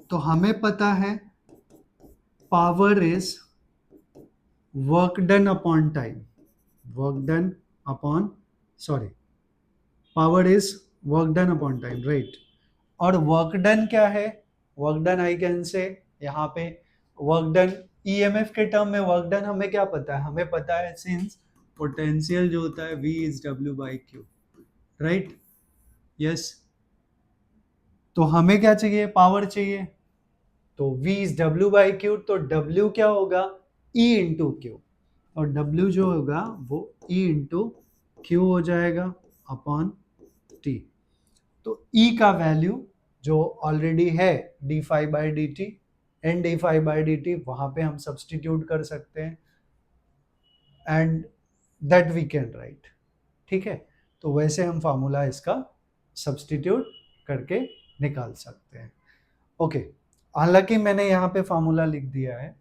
S1: तो हमें पता है power is work done upon time, work done upon, sorry, power is work done upon time, right. और वर्क डन क्या है, वर्क डन आई कैन से यहाँ पे वर्क डन, ईएमएफ के टर्म में वर्क डन हमें क्या पता है, हमें पता है सिंस पोटेंशियल जो होता है V is W by Q, right, yes. तो हमें क्या चाहिए, पावर चाहिए, तो V is W by Q, तो W क्या होगा, E इंटू क्यू, और W जो होगा वो E इंटू क्यू हो जाएगा अपॉन T। तो E का वैल्यू जो ऑलरेडी है D five by D T, N D five by D T, वहां पे हम सब्सटीट्यूट कर सकते हैं and that we can write, ठीक है। तो वैसे हम फार्मूला इसका सब्सटीट्यूट करके निकाल सकते हैं, ओके। हालांकि मैंने यहाँ पे फार्मूला लिख दिया है,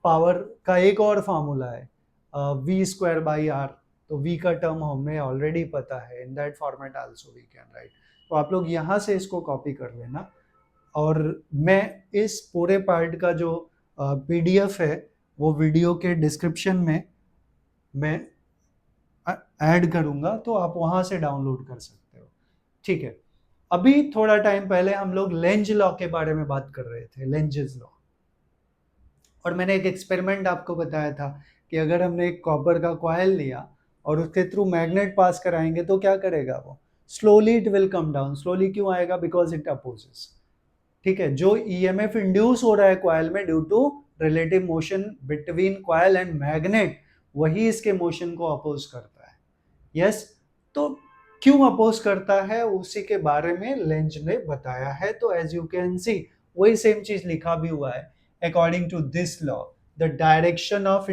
S1: पावर का एक और फार्मूला है वी स्क्वायर बाई आर, तो वी का टर्म हमें ऑलरेडी पता है, in that format also we can write. तो आप लोग यहाँ से इसको कॉपी कर लेना, और मैं इस पूरे पार्ट का जो पीडीएफ है वो वीडियो के डिस्क्रिप्शन में मैं ऐड करूँगा, तो आप वहाँ से डाउनलोड कर सकते हो, ठीक है। अभी थोड़ा टाइम पहले हम लोग लेंज लॉ के बारे में बात कर रहे थे, लेंजेस लॉ, और मैंने एक एक्सपेरिमेंट आपको बताया था कि अगर हमने एक कॉपर का कॉइल लिया और उसके थ्रू मैग्नेट पास कराएंगे तो क्या करेगा वो, slowly it will come down. Slowly क्यों आएगा, बिकॉज इट अपोजेस, ठीक है। जो ईएमएफ इंड्यूस हो रहा है कॉइल में due to relative motion between coil and magnet, वही इसके मोशन को अपोज करता है, यस। तो क्यों अपोज करता है उसी के बारे में लेंज ने बताया है। तो एज यू कैन सी वही सेम चीज लिखा भी हुआ है, according to this law the direction of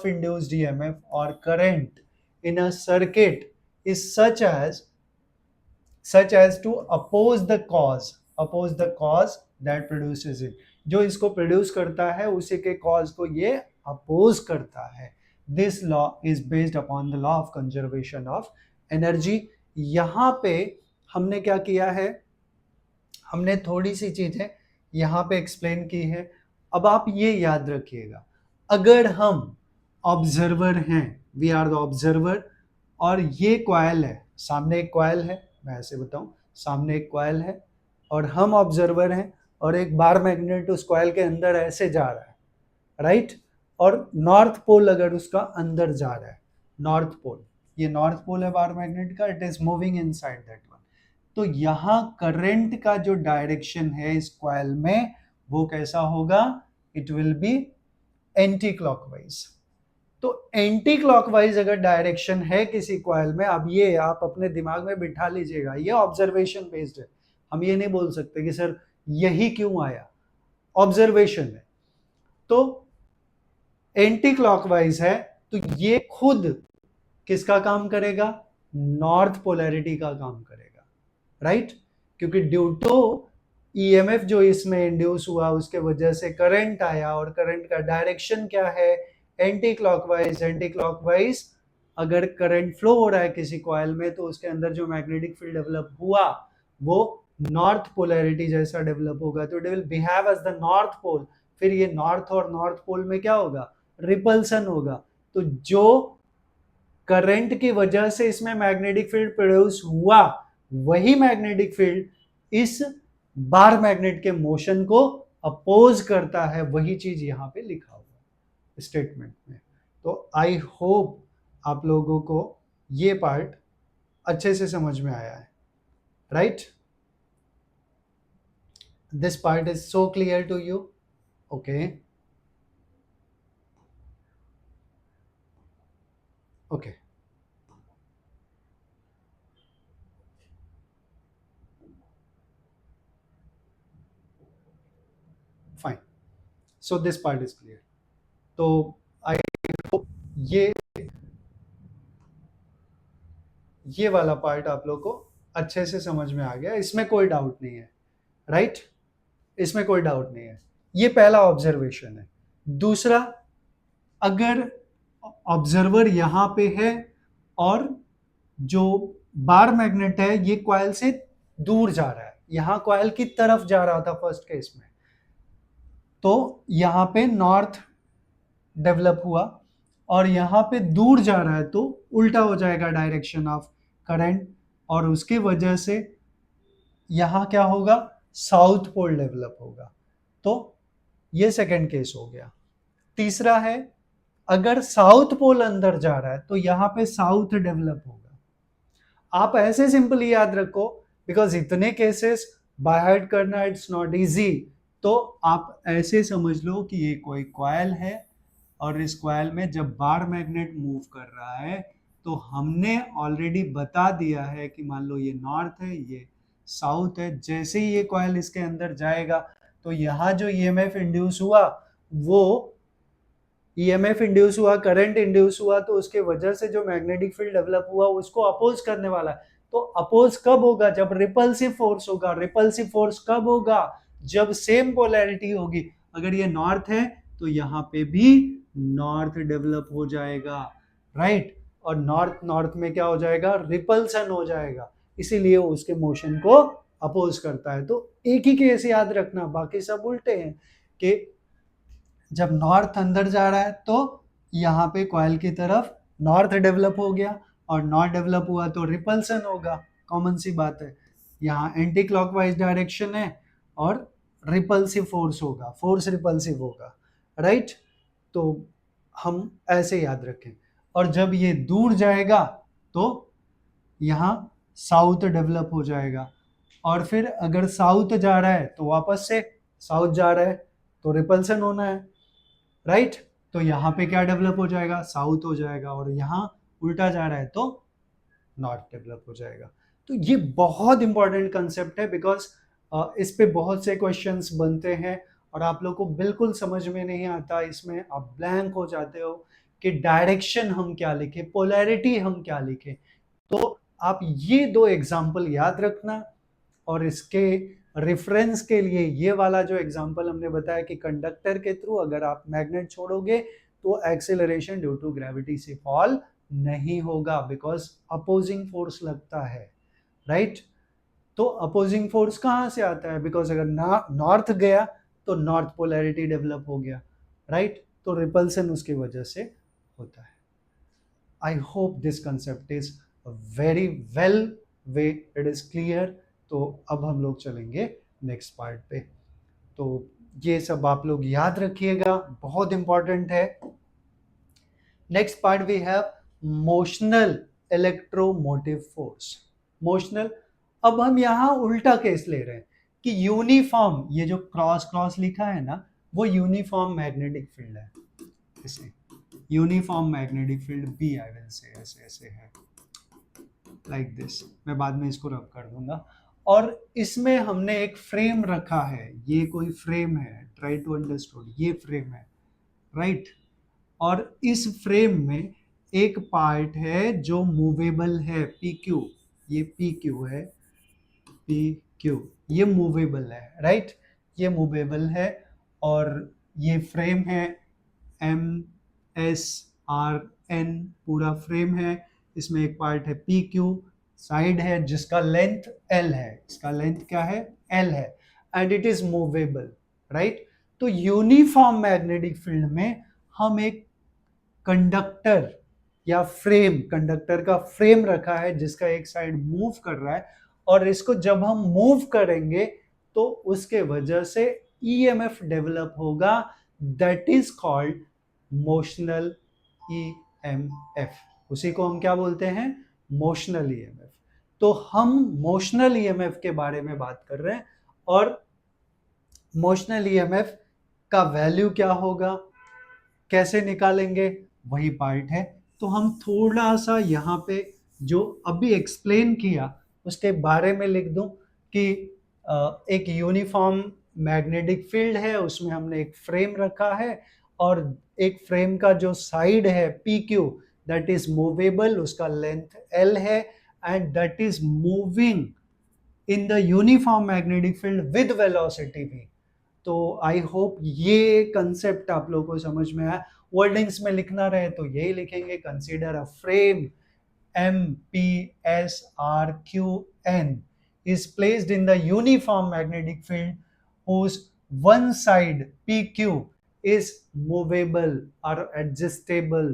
S1: induced EMF or current in a circuit is such as to oppose the cause that produces it। जो इसको प्रोड्यूस करता है उसी के कॉज को ये अपोज करता है। This law is based upon the law of conservation of energy. यहाँ पे हमने क्या किया है, हमने थोड़ी सी चीजें यहाँ पे एक्सप्लेन की है। अब आप ये याद रखिएगा, अगर हम ऑब्जर्वर हैं, वी आर द ऑब्जर्वर, और ये कॉइल है, सामने एक कॉइल है, मैं ऐसे बताऊं, सामने एक कॉइल है और हम ऑब्जर्वर हैं, और एक बार मैग्नेट उस कॉइल के अंदर ऐसे जा रहा है, राइट, और नॉर्थ पोल अगर उसका अंदर जा रहा है, नॉर्थ पोल, ये नॉर्थ पोल है बार मैग्नेट का, it is moving inside that one. तो यहाँ करंट का जो डायरेक्शन है इस कॉइल में वो कैसा होगा, it will B anti clockwise. तो एंटी क्लॉकवाइज अगर डायरेक्शन है किसी कॉइल में, अब ये आप अपने दिमाग में बिठा लीजिएगा, ये ऑब्जर्वेशन बेस्ड है, हम ये नहीं बोल सकते कि सर यही क्यों आया, ऑब्जर्वेशन है। तो एंटी क्लॉकवाइज है तो ये खुद किसका काम करेगा, नॉर्थ पोलैरिटी का काम करेगा, राइट, क्योंकि ड्यू टू ईएमएफ जो इसमें इंड्यूस हुआ उसके वजह से करंट आया, और करंट का डायरेक्शन क्या है, एंटी क्लॉकवाइज। एंटी क्लॉकवाइज अगर करंट फ्लो हो रहा है किसी कॉइल में तो उसके अंदर जो मैग्नेटिक फील्ड डेवलप हुआ वो नॉर्थ पोलैरिटी जैसा डेवलप होगा, तो it will behave as the north pole. फिर ये नॉर्थ और नॉर्थ पोल में क्या होगा, रिपल्सन होगा। तो जो करंट की वजह से इसमें मैग्नेटिक फील्ड प्रोड्यूस हुआ, वही मैग्नेटिक फील्ड इस बार मैग्नेट के मोशन को अपोज करता है, वही चीज यहां पे लिखा हुआ स्टेटमेंट में। तो आई होप आप लोगों को ये पार्ट अच्छे से समझ में आया है, right? This part is so clear to you? Okay, okay, fine, so this part is clear. तो आई होप ये वाला पार्ट आप लोग को अच्छे से समझ में आ गया, इसमें कोई डाउट नहीं है, राइट? इसमें कोई डाउट नहीं है। ये पहला ऑब्जर्वेशन है। दूसरा, अगर ऑब्जर्वर यहां पे है और जो बार मैग्नेट है ये कॉइल से दूर जा रहा है, यहां कॉइल की तरफ जा रहा था फर्स्ट केस में, तो यहां पे नॉर्थ डेवलप हुआ, और यहां पे दूर जा रहा है तो उल्टा हो जाएगा डायरेक्शन ऑफ करंट, और उसकी वजह से यहां क्या होगा, साउथ पोल डेवलप होगा। तो ये सेकंड केस हो गया। तीसरा है, अगर साउथ पोल अंदर जा रहा है तो यहां पे साउथ डेवलप होगा। आप ऐसे सिंपली याद रखो, बिकॉज इतने केसेस बाय हार्ट करना इट्स नॉट इजी। तो आप ऐसे समझ लो कि ये कोई कॉइल है, और इस कॉइल में जब बार मैग्नेट मूव कर रहा है तो हमने ऑलरेडी बता दिया है कि मान लो ये नॉर्थ है, ये साउथ है। जैसे ही ये कॉइल इसके अंदर जाएगा तो यहाँ जो ईएमएफ इंड्यूस हुआ, वो ईएमएफ इंड्यूस हुआ, करंट इंड्यूस हुआ, तो उसके वजह से जो मैग्नेटिक फील्ड डेवलप हुआ उसको अपोज करने वाला है। तो अपोज कब होगा, जब रिपल्सिव फोर्स होगा। रिपल्सिव फोर्स कब होगा, जब सेम पोलैरिटी होगी। अगर ये नॉर्थ है तो यहाँ पे भी नॉर्थ डेवलप हो जाएगा, राइट? और नॉर्थ नॉर्थ में क्या हो जाएगा, रिपल्सन हो जाएगा, इसीलिए उसके मोशन को अपोज करता है। तो एक ही केस याद रखना, बाकी सब उल्टे हैं, कि जब नॉर्थ अंदर जा रहा है तो यहाँ पे कॉइल की तरफ नॉर्थ डेवलप हो गया, और नॉर्थ डेवलप हुआ तो रिपल्सन होगा, कॉमन सी बात है। यहाँ एंटी क्लॉकवाइज डायरेक्शन है और रिपल्सिव फोर्स होगा, फोर्स रिपल्सिव होगा, राइट? तो हम ऐसे याद रखें। और जब ये दूर जाएगा तो यहाँ साउथ डेवलप हो जाएगा, और फिर अगर साउथ जा रहा है तो वापस से साउथ जा रहा है तो रिपल्सन होना है, राइट? तो यहाँ पे क्या डेवलप हो जाएगा, साउथ हो जाएगा, और यहाँ उल्टा जा रहा है तो नॉर्थ डेवलप हो जाएगा। तो ये बहुत इंपॉर्टेंट कंसेप्ट है, बिकॉज इस पे बहुत से क्वेश्चंस बनते हैं और आप लोग को बिल्कुल समझ में नहीं आता, इसमें आप ब्लैंक हो जाते हो कि डायरेक्शन हम क्या लिखें, पोलैरिटी हम क्या लिखें। तो आप ये दो एग्जाम्पल याद रखना, और इसके रेफरेंस के लिए ये वाला जो एग्जांपल हमने बताया कि कंडक्टर के थ्रू अगर आप मैग्नेट छोड़ोगे तो एक्सेलरेशन ड्यू टू ग्रेविटी से फॉल नहीं होगा, बिकॉज अपोजिंग फोर्स लगता है, राइट। तो अपोजिंग फोर्स कहाँ से आता है, बिकॉज अगर नॉर्थ गया तो नॉर्थ पोलैरिटी डेवलप हो गया, राइट। तो रिपल्सन उसकी वजह से होता है। I hope this concept is very well way, it is clear. तो अब हम लोग चलेंगे नेक्स्ट पार्ट पे। तो ये सब आप लोग याद रखिएगा, बहुत इंपॉर्टेंट है। Next part we have motional electromotive force. Motional, अब हम यहां उल्टा केस ले रहे हैं कि यूनिफॉर्म, ये जो क्रॉस क्रॉस लिखा है ना, वो यूनिफॉर्म मैग्नेटिक फील्ड है। इसे uniform magnetic field B, I will say ऐसे ऐसे है, लाइक दिस। मैं बाद में इसको रब कर दूंगा। और इसमें हमने एक फ्रेम रखा है, ये कोई फ्रेम है, ट्राई टू अंडरस्टूड, ये फ्रेम है, राइट। और इस फ्रेम में एक पार्ट है जो मूवेबल है, पी क्यू, ये पी क्यू है, पी क्यू, ये मूवेबल है, राइट, ये मूवेबल है। और ये फ्रेम है, एम एस आर एन पूरा फ्रेम है। इसमें एक पार्ट है पी क्यू, साइड है जिसका लेंथ एल है, इसका लेंथ क्या है, एल है, and it is movable, right. तो यूनिफॉर्म मैग्नेटिक फील्ड में हम एक कंडक्टर या फ्रेम, कंडक्टर का फ्रेम रखा है जिसका एक साइड मूव कर रहा है, और इसको जब हम मूव करेंगे तो उसके वजह से ईएमएफ डेवलप होगा, that is called motional EMF. उसी को हम क्या बोलते हैं, मोशनल ईएमएफ। तो हम मोशनल ईएमएफ के बारे में बात कर रहे हैं, और मोशनल ईएमएफ का वैल्यू क्या होगा, कैसे निकालेंगे, वही पार्ट है। तो हम थोड़ा सा यहाँ पे जो अभी एक्सप्लेन किया उसके बारे में लिख दूं कि एक यूनिफॉर्म मैग्नेटिक फील्ड है, उसमें हमने एक फ्रेम रखा है, और एक फ्रेम का जो साइड है P Q, that is movable, उसका लेंथ एल है, and that is moving in the uniform magnetic field with velocity v। तो आई होप ये कंसेप्ट आप लोगों को समझ में आया। वर्डिंग्स में लिखना रहे तो यही लिखेंगे, consider a frame M P S R Q N is placed in the uniform magnetic field whose one side PQ is movable or adjustable,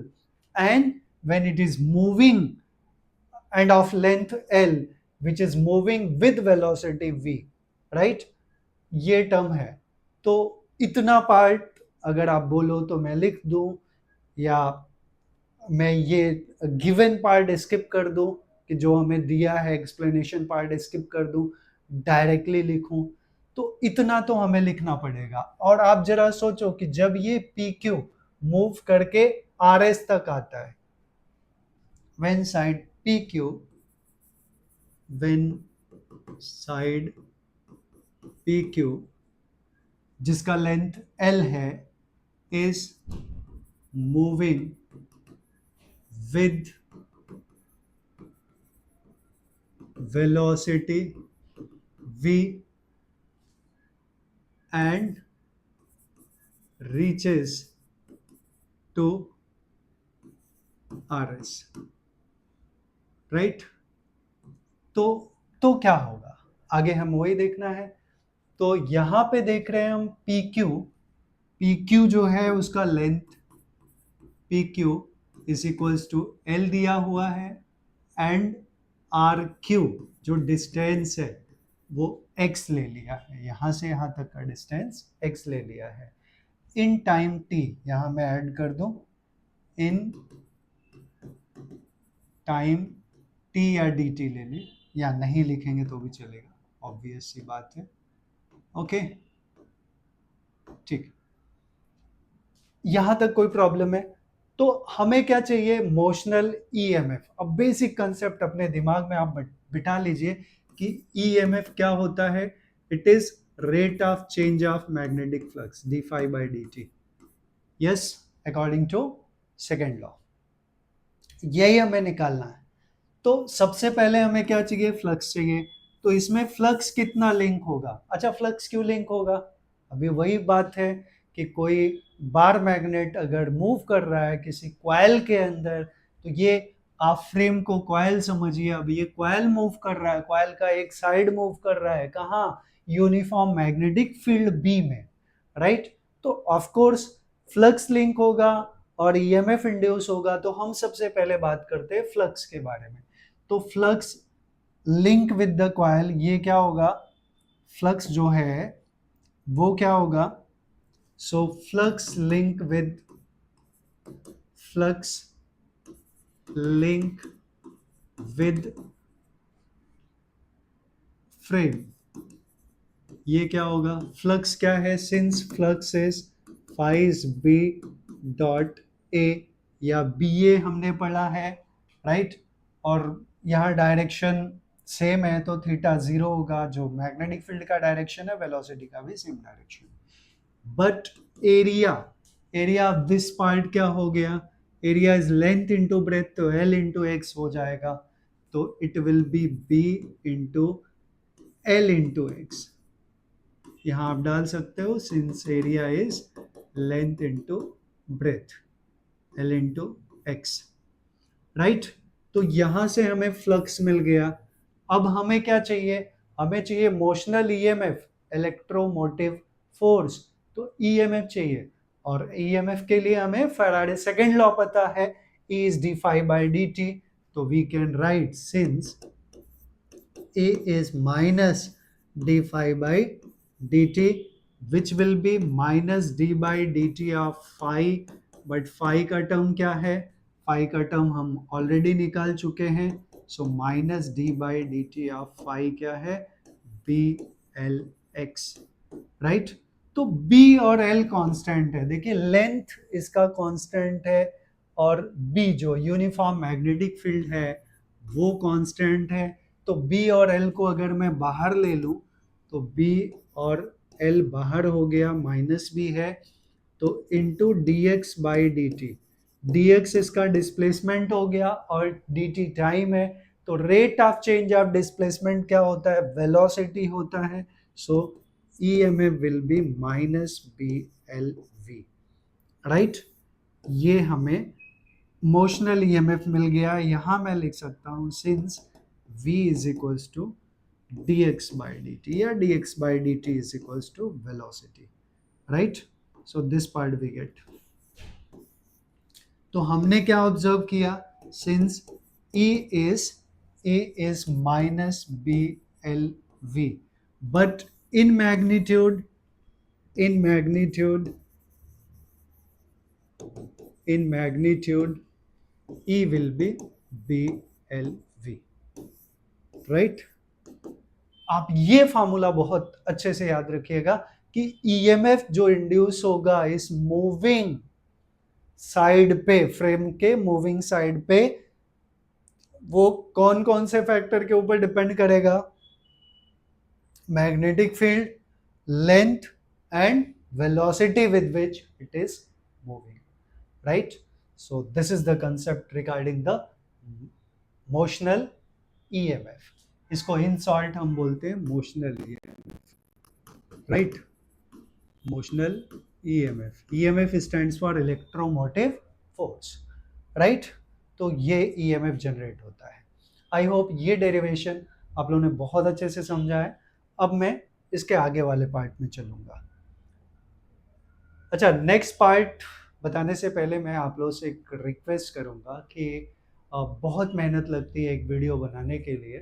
S1: and when it is moving and of length L which is moving with velocity v, right। ये term है। तो इतना part अगर आप बोलो तो मैं लिख दूं, या मैं ये गिवन पार्ट स्किप कर दूं कि जो हमें दिया है एक्सप्लेनेशन पार्ट स्किप कर दूं, डायरेक्टली लिखूं, तो इतना तो हमें लिखना पड़ेगा। और आप जरा सोचो कि जब ये पी क्यू मूव करके आर एस तक आता है, when side P Q, when side P Q जिसका लेंथ एल है is moving with velocity v and reaches to rs, right। तो क्या होगा आगे हम वही देखना है। तो यहां पे देख रहे हैं हम पी क्यू जो है उसका length P Q is equals to L दिया हुआ है, एंड आर क्यू जो डिस्टेंस है वो x ले लिया है, यहां से यहां तक का डिस्टेंस x ले लिया है। इन टाइम t, यहां मैं ऐड कर दूं इन टाइम t या dt ले ले, या नहीं लिखेंगे तो भी चलेगा, ऑब्वियस सी बात है। ओके, ठीक, यहां तक कोई प्रॉब्लम है। तो हमें क्या चाहिए, मोशनल ईएमएफ। अब बेसिक कंसेप्ट अपने दिमाग में आप बिठा लीजिए कि ईएमएफ क्या होता है। It is rate of change of magnetic flux D phi by D T, yes, according to second law. यही हमें निकालना है। तो सबसे पहले हमें क्या चाहिए, फ्लक्स चाहिए। तो इसमें फ्लक्स कितना लिंक होगा, अच्छा फ्लक्स क्यों लिंक होगा, अभी वही बात है कि कोई बार मैग्नेट अगर मूव कर रहा है किसी कॉइल के अंदर, तो ये आप फ्रेम को कॉइल समझिए, अब ये कॉइल मूव कर रहा है, कॉइल का एक साइड मूव कर रहा है कहाँ, यूनिफॉर्म मैग्नेटिक फील्ड बी में, राइट। तो ऑफ कोर्स फ्लक्स लिंक होगा और ईएमएफ इंड्यूस होगा। तो हम सबसे पहले बात करते हैं फ्लक्स के बारे में। तो flux link with the coil, ये क्या होगा, फ्लक्स जो है वो क्या होगा, so flux link with, flux link with frame, ये क्या होगा, फ्लक्स क्या है, since flux is phi B dot A, या बी ए हमने पढ़ा है, राइट। और यहाँ डायरेक्शन सेम है तो थीटा जीरो होगा, जो मैग्नेटिक फील्ड का डायरेक्शन है वेलोसिटी का भी same direction. But area, area of this part क्या हो गया, area is length into breadth, तो एल इंटू एक्स हो जाएगा, तो it will be B into L into X. यहाँ आप डाल सकते हो since area is length into breadth, L into X, right. तो यहां से हमें फ्लक्स मिल गया। अब हमें क्या चाहिए, हमें चाहिए मोशनल ईएमएफ, इलेक्ट्रोमोटिव फोर्स, तो ईएमएफ चाहिए। और ईएमएफ के लिए हमें फैराडे सेकंड लॉ पता है, E is d phi by dt, तो we can write since A is minus d phi by dt, which will be minus d by dt of phi, but phi का term क्या है, phi का term हम already निकाल चुके हैं, so minus D by D T of phi क्या है, बी एल एक्स, राइट। तो B और L कांस्टेंट है, देखिए लेंथ इसका कांस्टेंट है और B जो यूनिफॉर्म मैग्नेटिक फील्ड है वो कांस्टेंट है। तो B और L को अगर मैं बाहर ले लूं तो B और L बाहर हो गया, माइनस भी है, तो into D x by D T, D x इसका डिस्प्लेसमेंट हो गया और डी टी टाइम है, तो rate of change of displacement क्या होता है, वेलोसिटी होता है, सो EMF will be minus BLV, right. ये हमें मोशनल EMF मिल गया। यहाँ मैं लिख सकता हूँ since V is equals to dx by dt या dx by dt is equals to velocity, right? So this part we get. तो हमने क्या ऑब्जर्व किया, since E is minus BLV, but in magnitude in magnitude E will be BLV, right? आप ये formula बहुत अच्छे से याद रखिएगा कि ईएमएफ जो इंड्यूस होगा इस मूविंग साइड पे, फ्रेम के मूविंग साइड पे, वो कौन कौन से फैक्टर के ऊपर डिपेंड करेगा, magnetic field, length and velocity with which it is moving, right? So this is the concept regarding the motional EMF. इसको in short हम बोलते हैं motional EMF, right? Motional EMF. EMF stands for electromotive force, right? तो ये EMF generate होता है। आई hope ये derivation आप लोगों ने बहुत अच्छे से समझा है। अब मैं इसके आगे वाले पार्ट में चलूंगा। अच्छा, नेक्स्ट पार्ट बताने से पहले मैं आप लोगों से एक रिक्वेस्ट करूंगा कि बहुत मेहनत लगती है एक वीडियो बनाने के लिए,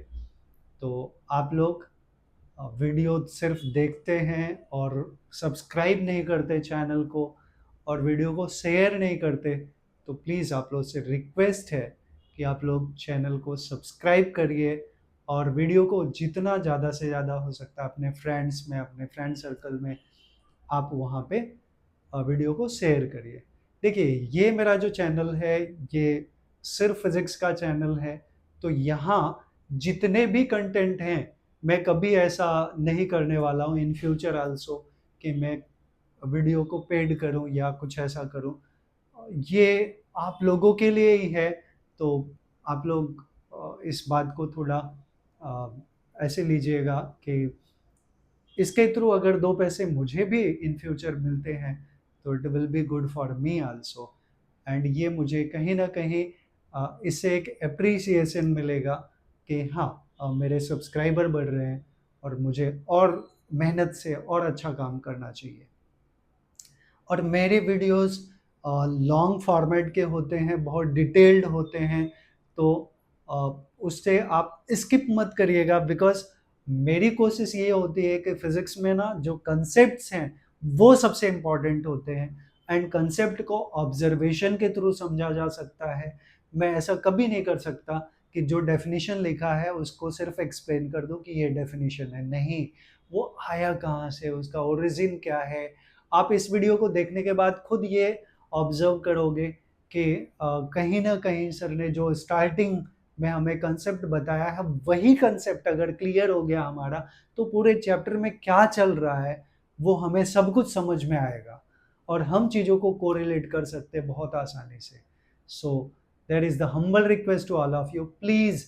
S1: तो आप लोग वीडियो सिर्फ देखते हैं और सब्सक्राइब नहीं करते चैनल को और वीडियो को शेयर नहीं करते, तो प्लीज़ आप लोग से रिक्वेस्ट है कि आप लोग चैनल को सब्सक्राइब करिए और वीडियो को जितना ज़्यादा से ज़्यादा हो सकता है अपने फ्रेंड्स में, अपने फ्रेंड सर्कल में आप वहाँ पे वीडियो को शेयर करिए। देखिए, ये मेरा जो चैनल है ये सिर्फ फिजिक्स का चैनल है, तो यहाँ जितने भी कंटेंट हैं मैं कभी ऐसा नहीं करने वाला हूँ इन फ्यूचर आल्सो कि मैं वीडियो को पेड करूँ या कुछ ऐसा करूँ। ये आप लोगों के लिए ही है, तो आप लोग इस बात को थोड़ा ऐसे लीजिएगा कि इसके थ्रू अगर 2 पैसे मुझे भी इन फ्यूचर मिलते हैं तो it will be good for me also. And ये मुझे कहीं ना कहीं इससे एक अप्रिसिएशन मिलेगा कि हाँ, मेरे सब्सक्राइबर बढ़ रहे हैं और मुझे और मेहनत से और अच्छा काम करना चाहिए। और मेरे वीडियोस लॉन्ग फॉर्मेट के होते हैं, बहुत डिटेल्ड होते हैं, तो अ, उससे आप स्किप मत करिएगा, बिकॉज मेरी कोशिश ये होती है कि फिजिक्स में ना जो कंसेप्ट्स हैं वो सबसे इम्पॉर्टेंट होते हैं, एंड कंसेप्ट को ऑब्जर्वेशन के थ्रू समझा जा सकता है। मैं ऐसा कभी नहीं कर सकता कि जो डेफिनेशन लिखा है उसको सिर्फ एक्सप्लेन कर दूं कि ये डेफिनेशन है, नहीं, वो आया कहाँ से, उसका ओरिजिन क्या है। आप इस वीडियो को देखने के बाद खुद ये ऑब्जर्व करोगे कि कहीं ना कहीं सर ने जो स्टार्टिंग में हमें कंसेप्ट बताया है, वही कंसेप्ट अगर क्लियर हो गया हमारा, तो पूरे चैप्टर में क्या चल रहा है वो हमें सब कुछ समझ में आएगा और हम चीज़ों को कोरिलेट कर सकते हैं बहुत आसानी से। So there is the humble request to all of you, please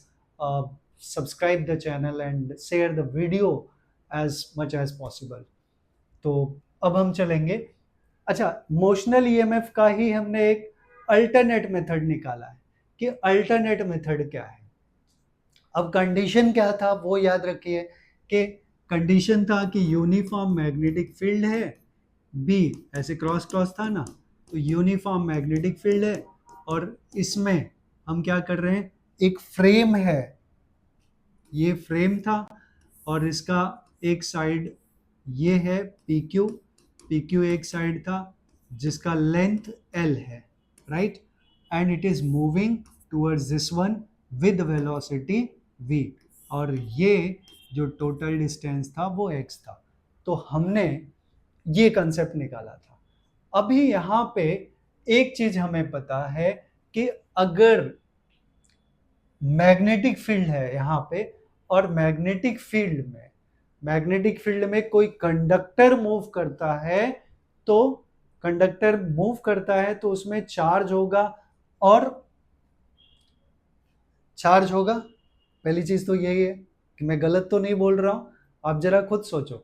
S1: subscribe the channel and share the video as much as possible. तो अब हम चलेंगे, अच्छा, मोशनल ईएमएफ का ही हमने एक अल्टरनेट मेथड निकाला है कि अल्टरनेट मेथड क्या है। अब कंडीशन क्या था वो याद रखिए कि कंडीशन था कि यूनिफॉर्म मैग्नेटिक फील्ड है, बी ऐसे क्रॉस क्रॉस था ना, तो यूनिफॉर्म मैग्नेटिक फील्ड है और इसमें हम क्या कर रहे हैं, एक फ्रेम है, ये फ्रेम था और इसका एक साइड ये है पी क्यू, पी क्यू एक साइड था जिसका लेंथ एल है, right, and it is moving towards this one with velocity v, और ये जो टोटल डिस्टेंस था वो x था। तो हमने ये कंसेप्ट निकाला था। अभी यहाँ पे एक चीज हमें पता है कि अगर मैग्नेटिक फील्ड है यहाँ पे और मैग्नेटिक फील्ड में कोई कंडक्टर मूव करता है, तो कंडक्टर मूव करता है तो उसमें चार्ज होगा, और चार्ज होगा, पहली चीज तो यही है कि मैं गलत तो नहीं बोल रहा हूं, आप जरा खुद सोचो।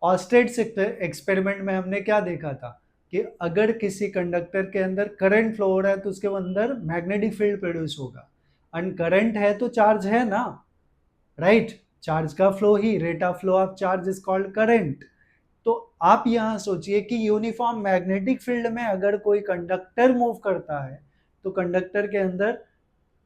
S1: ऑस्टेट एक्सपेरिमेंट में हमने क्या देखा था कि अगर किसी कंडक्टर के अंदर करंट फ्लो हो रहा है तो उसके अंदर मैग्नेटिक फील्ड प्रोड्यूस होगा, एंड करंट है तो चार्ज है ना, राइट, चार्ज का flow he rate of flow of charge is called current. तो आप यहां सोचिए कि यूनिफॉर्म मैग्नेटिक फील्ड में अगर कोई कंडक्टर मूव करता है तो कंडक्टर के अंदर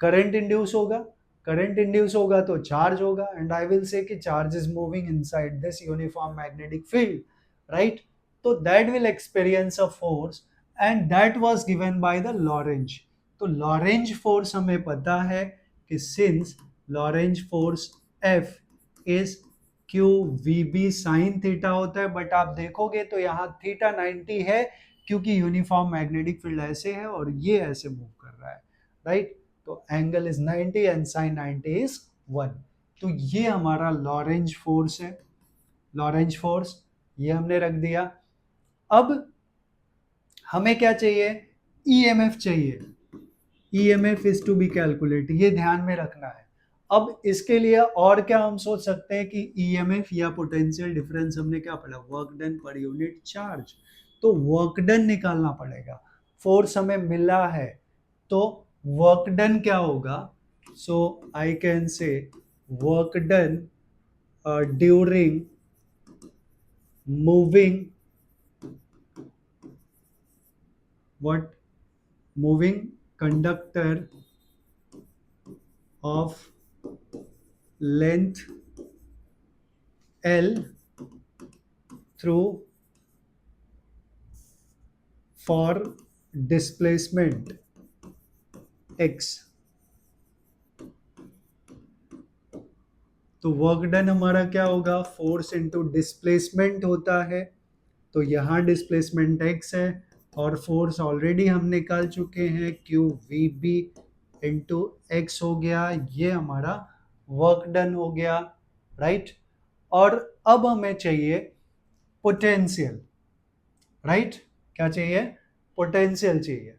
S1: करंट इंड्यूस होगा, करंट इंड्यूस होगा तो चार्ज होगा, एंड आई विल से कि charge is moving inside this uniform magnetic field, right. तो that will experience a force and that was given by the Lorentz. तो Lorentz force हमें पता है कि since Lorentz force F is Q V B sine theta होता है, but आप देखोगे तो यहाँ थीटा 90 है क्योंकि यूनिफॉर्म मैग्नेटिक फील्ड ऐसे है और ये ऐसे मूव कर रहा है, राइट। तो angle is 90 and sine 90 is 1। तो ये हमारा लॉरेंज फोर्स है, लॉरेंज फोर्स ये हमने रख दिया। अब हमें क्या चाहिए, ईएमएफ चाहिए, EMF is to be calculate, ये ध्यान में रखना है। अब इसके लिए और क्या हम सोच सकते हैं कि ईएमएफ या पोटेंशियल डिफरेंस, हमने क्या पढ़ा, work done per unit charge, तो वर्क डन निकालना पड़ेगा। फोर्स हमें मिला है तो वर्क डन क्या होगा, so I can say work done during moving, what, moving conductor of length L through for displacement x। तो वर्क डन हमारा क्या होगा, फोर्स इनटू डिस्प्लेसमेंट होता है, तो यहाँ डिस्प्लेसमेंट x है और फोर्स ऑलरेडी हम निकाल चुके हैं Q V B into X हो गया, ये हमारा वर्क डन हो गया, राइट। और अब हमें चाहिए पोटेंशियल, राइट, क्या चाहिए, पोटेंशियल चाहिए।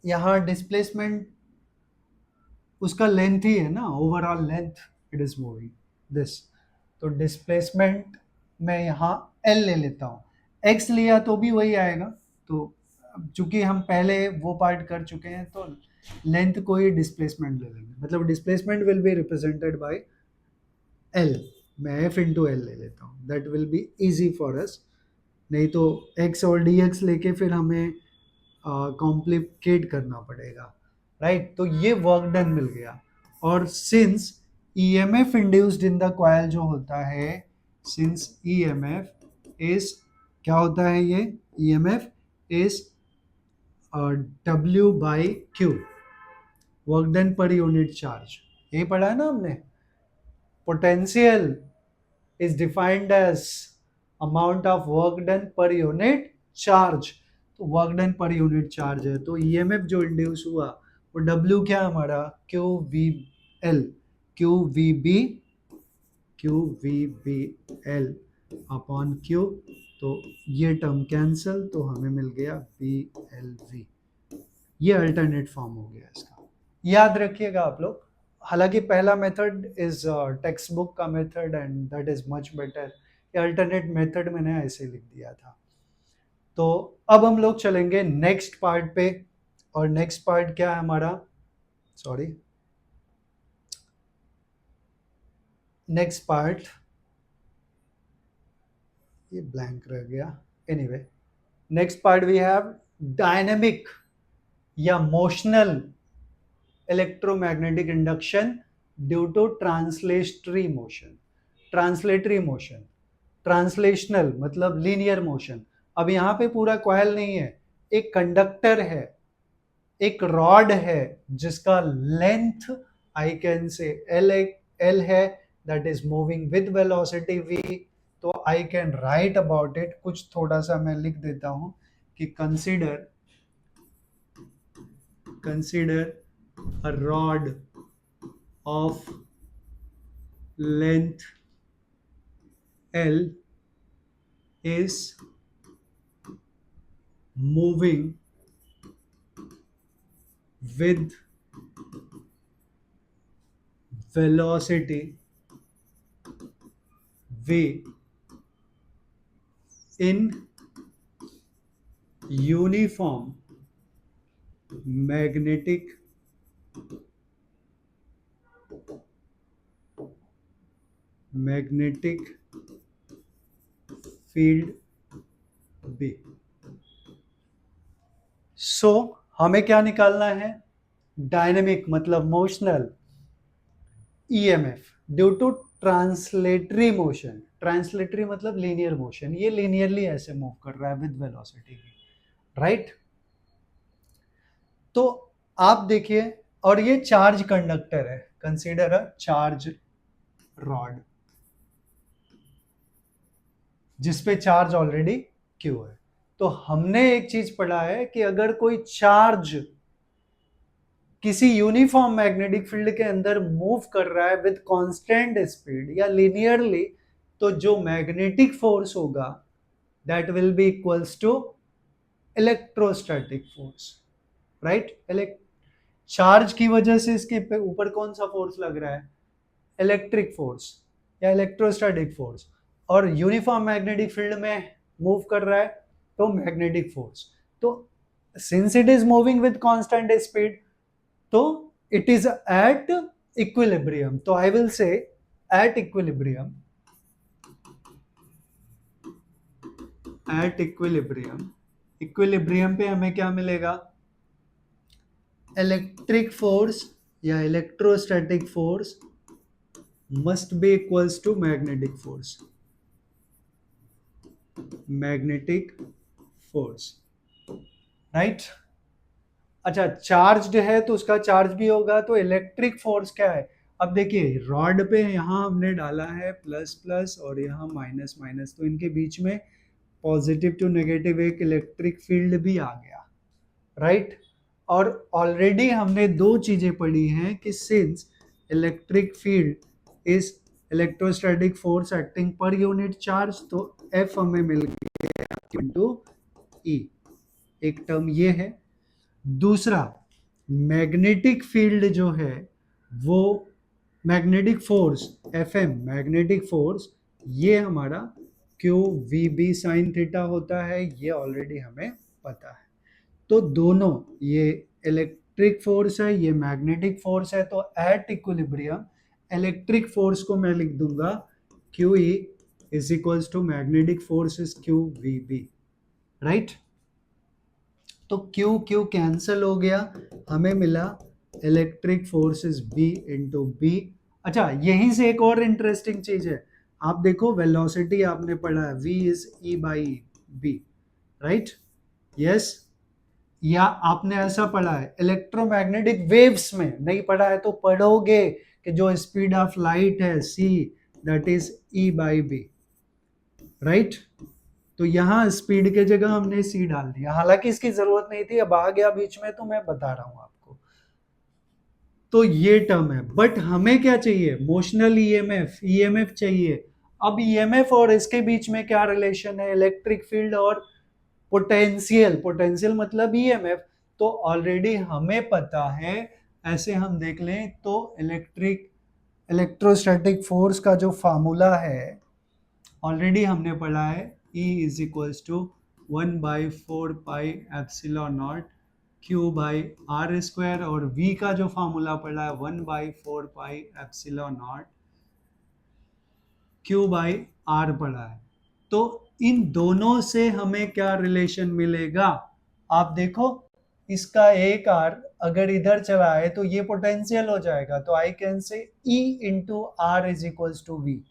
S1: यहाँ डिस्प्लेसमेंट उसका लेंथ ही है ना, overall length it is moving this, तो डिस्प्लेसमेंट मैं यहाँ एल ले लेता हूँ, एक्स लिया तो भी वही आएगा। तो चूंकि हम पहले वो पार्ट कर चुके हैं तो लेंथ को ही डिस्प्लेसमेंट ले लेंगे, मतलब displacement will be represented by L. मैं एफ इंटू एल ले लेता हूँ, that will be easy for us. नहीं तो एक्स और डी एक्स लेके फिर हमें कॉम्प्लिकेट करना पड़ेगा, राइट। तो ये वर्क डन मिल गया। और since EMF induced in the coil जो होता है, सिंस ईएमएफ इज, क्या होता है ये, EMF is W by Q, work done per unit charge. यही पढ़ा है ना हमने। Potential is defined as amount of work done per unit charge। तो work done per unit charge है, तो ईएमएफ जो इंड्यूस हुआ वो डब्ल्यू क्या हमारा, Q V L, Q V B, Q V B L upon Q. तो ये टर्म कैंसल, तो हमें मिल गया बी एल वी। ये अल्टरनेट फॉर्म हो गया इसका, याद रखिएगा आप लोग। हालांकि पहला मेथड इज टेक्स्ट बुक का method and that is much better. ये अल्टरनेट मेथड मैंने ऐसे लिख दिया था। तो अब हम लोग चलेंगे नेक्स्ट पार्ट पे। और नेक्स्ट पार्ट क्या है हमारा, सॉरी, नेक्स्ट पार्ट, ये ब्लैंक रह गया, anyway. Next part we have dynamic या motional electromagnetic induction due to translatory motion. Translatory motion, translational मतलब लीनियर मोशन। अब यहाँ पे पूरा कॉइल नहीं है, एक कंडक्टर है, एक रॉड है जिसका length I can say L है, that is moving with velocity v। तो I can write about it, कुछ थोड़ा सा मैं लिख देता हूं कि consider a rod of length L is moving with velocity v in uniform magnetic field B। So हमें क्या निकालना है, डायनेमिक मतलब motional EMF due to translatory motion. Translatory मतलब लीनियर मोशन, ये लीनियरली ऐसे मूव कर रहा है विद वेलोसिटी v, राइट। तो आप देखिए, और ये चार्ज कंडक्टर है, कंसीडर अ चार्ज रॉड जिसपे चार्ज ऑलरेडी क्यू है। तो हमने एक चीज पढ़ा है कि अगर कोई चार्ज किसी यूनिफॉर्म मैग्नेटिक फील्ड के अंदर मूव कर रहा है विद कांस्टेंट स्पीड या लिनियरली, तो जो मैग्नेटिक फोर्स होगा that will be equals to electrostatic force, right. Charge की वजह से इसके ऊपर कौन सा फोर्स लग रहा है, इलेक्ट्रिक फोर्स या इलेक्ट्रोस्टैटिक फोर्स। और यूनिफॉर्म मैग्नेटिक फील्ड में मूव कर रहा है तो मैग्नेटिक फोर्स। तो since it is moving with constant speed, तो इट इज एट इक्विलिब्रियम। तो आई विल से at equilibrium, at equilibrium, equilibrium पे हमें क्या मिलेगा, इलेक्ट्रिक फोर्स या electrostatic force must be equals to magnetic force, magnetic force, right। अच्छा, चार्ज्ड है तो उसका चार्ज भी होगा, तो इलेक्ट्रिक फोर्स क्या है। अब देखिए रॉड पे यहाँ हमने डाला है प्लस प्लस और यहाँ माइनस माइनस, तो इनके बीच में पॉजिटिव टू नेगेटिव एक इलेक्ट्रिक फील्ड भी आ गया, राइट। और ऑलरेडी हमने दो चीजें पढ़ी हैं कि since electric field is electrostatic force acting per unit charge, तो एफ हमें मिल गया इंटू ई, एक टर्म ये है। दूसरा, मैग्नेटिक फील्ड जो है वो magnetic force F M, magnetic force ये हमारा Q V B sine theta होता है, ये ऑलरेडी हमें पता है। तो दोनों, ये इलेक्ट्रिक फोर्स है, ये मैग्नेटिक फोर्स है, तो एट इक्विलिब्रियम इलेक्ट्रिक फोर्स को मैं लिख दूंगा Q E is equals to magnetic force is Q V B, right. तो क्यू क्यू कैंसिल हो गया, हमें मिला electric force is B into B. अच्छा, यहीं से एक और इंटरेस्टिंग चीज है, आप देखो वेलोसिटी आपने पढ़ा है v is e by B, right, yes. या आपने ऐसा पढ़ा है इलेक्ट्रोमैग्नेटिक वेव्स में, नहीं पढ़ा है तो पढ़ोगे कि जो स्पीड ऑफ लाइट है c, that is e by B, right. तो यहाँ स्पीड के जगह हमने c डाल दिया, हालांकि इसकी जरूरत नहीं थी, अब आ गया बीच में तो मैं बता रहा हूं आपको। तो ये टर्म है, बट हमें क्या चाहिए, मोशनल ईएमएफ, ईएमएफ चाहिए। अब ईएमएफ और इसके बीच में क्या रिलेशन है, इलेक्ट्रिक फील्ड और पोटेंशियल, पोटेंशियल मतलब ईएमएफ। तो ऑलरेडी हमें पता है, ऐसे हम देख लें तो इलेक्ट्रोस्टैटिक फोर्स का जो फार्मूला है ऑलरेडी हमने पढ़ा है, E is equals to 1/4πε0 Q by R square, और V का जो फार्मूला पढ़ा है 1/4πε0 क्यू बाई आर पढ़ा है। तो इन दोनों से हमें क्या रिलेशन मिलेगा, आप देखो, इसका एक आर अगर इधर चला है तो ये पोटेंशियल हो जाएगा, तो I can say E into R is equals to V.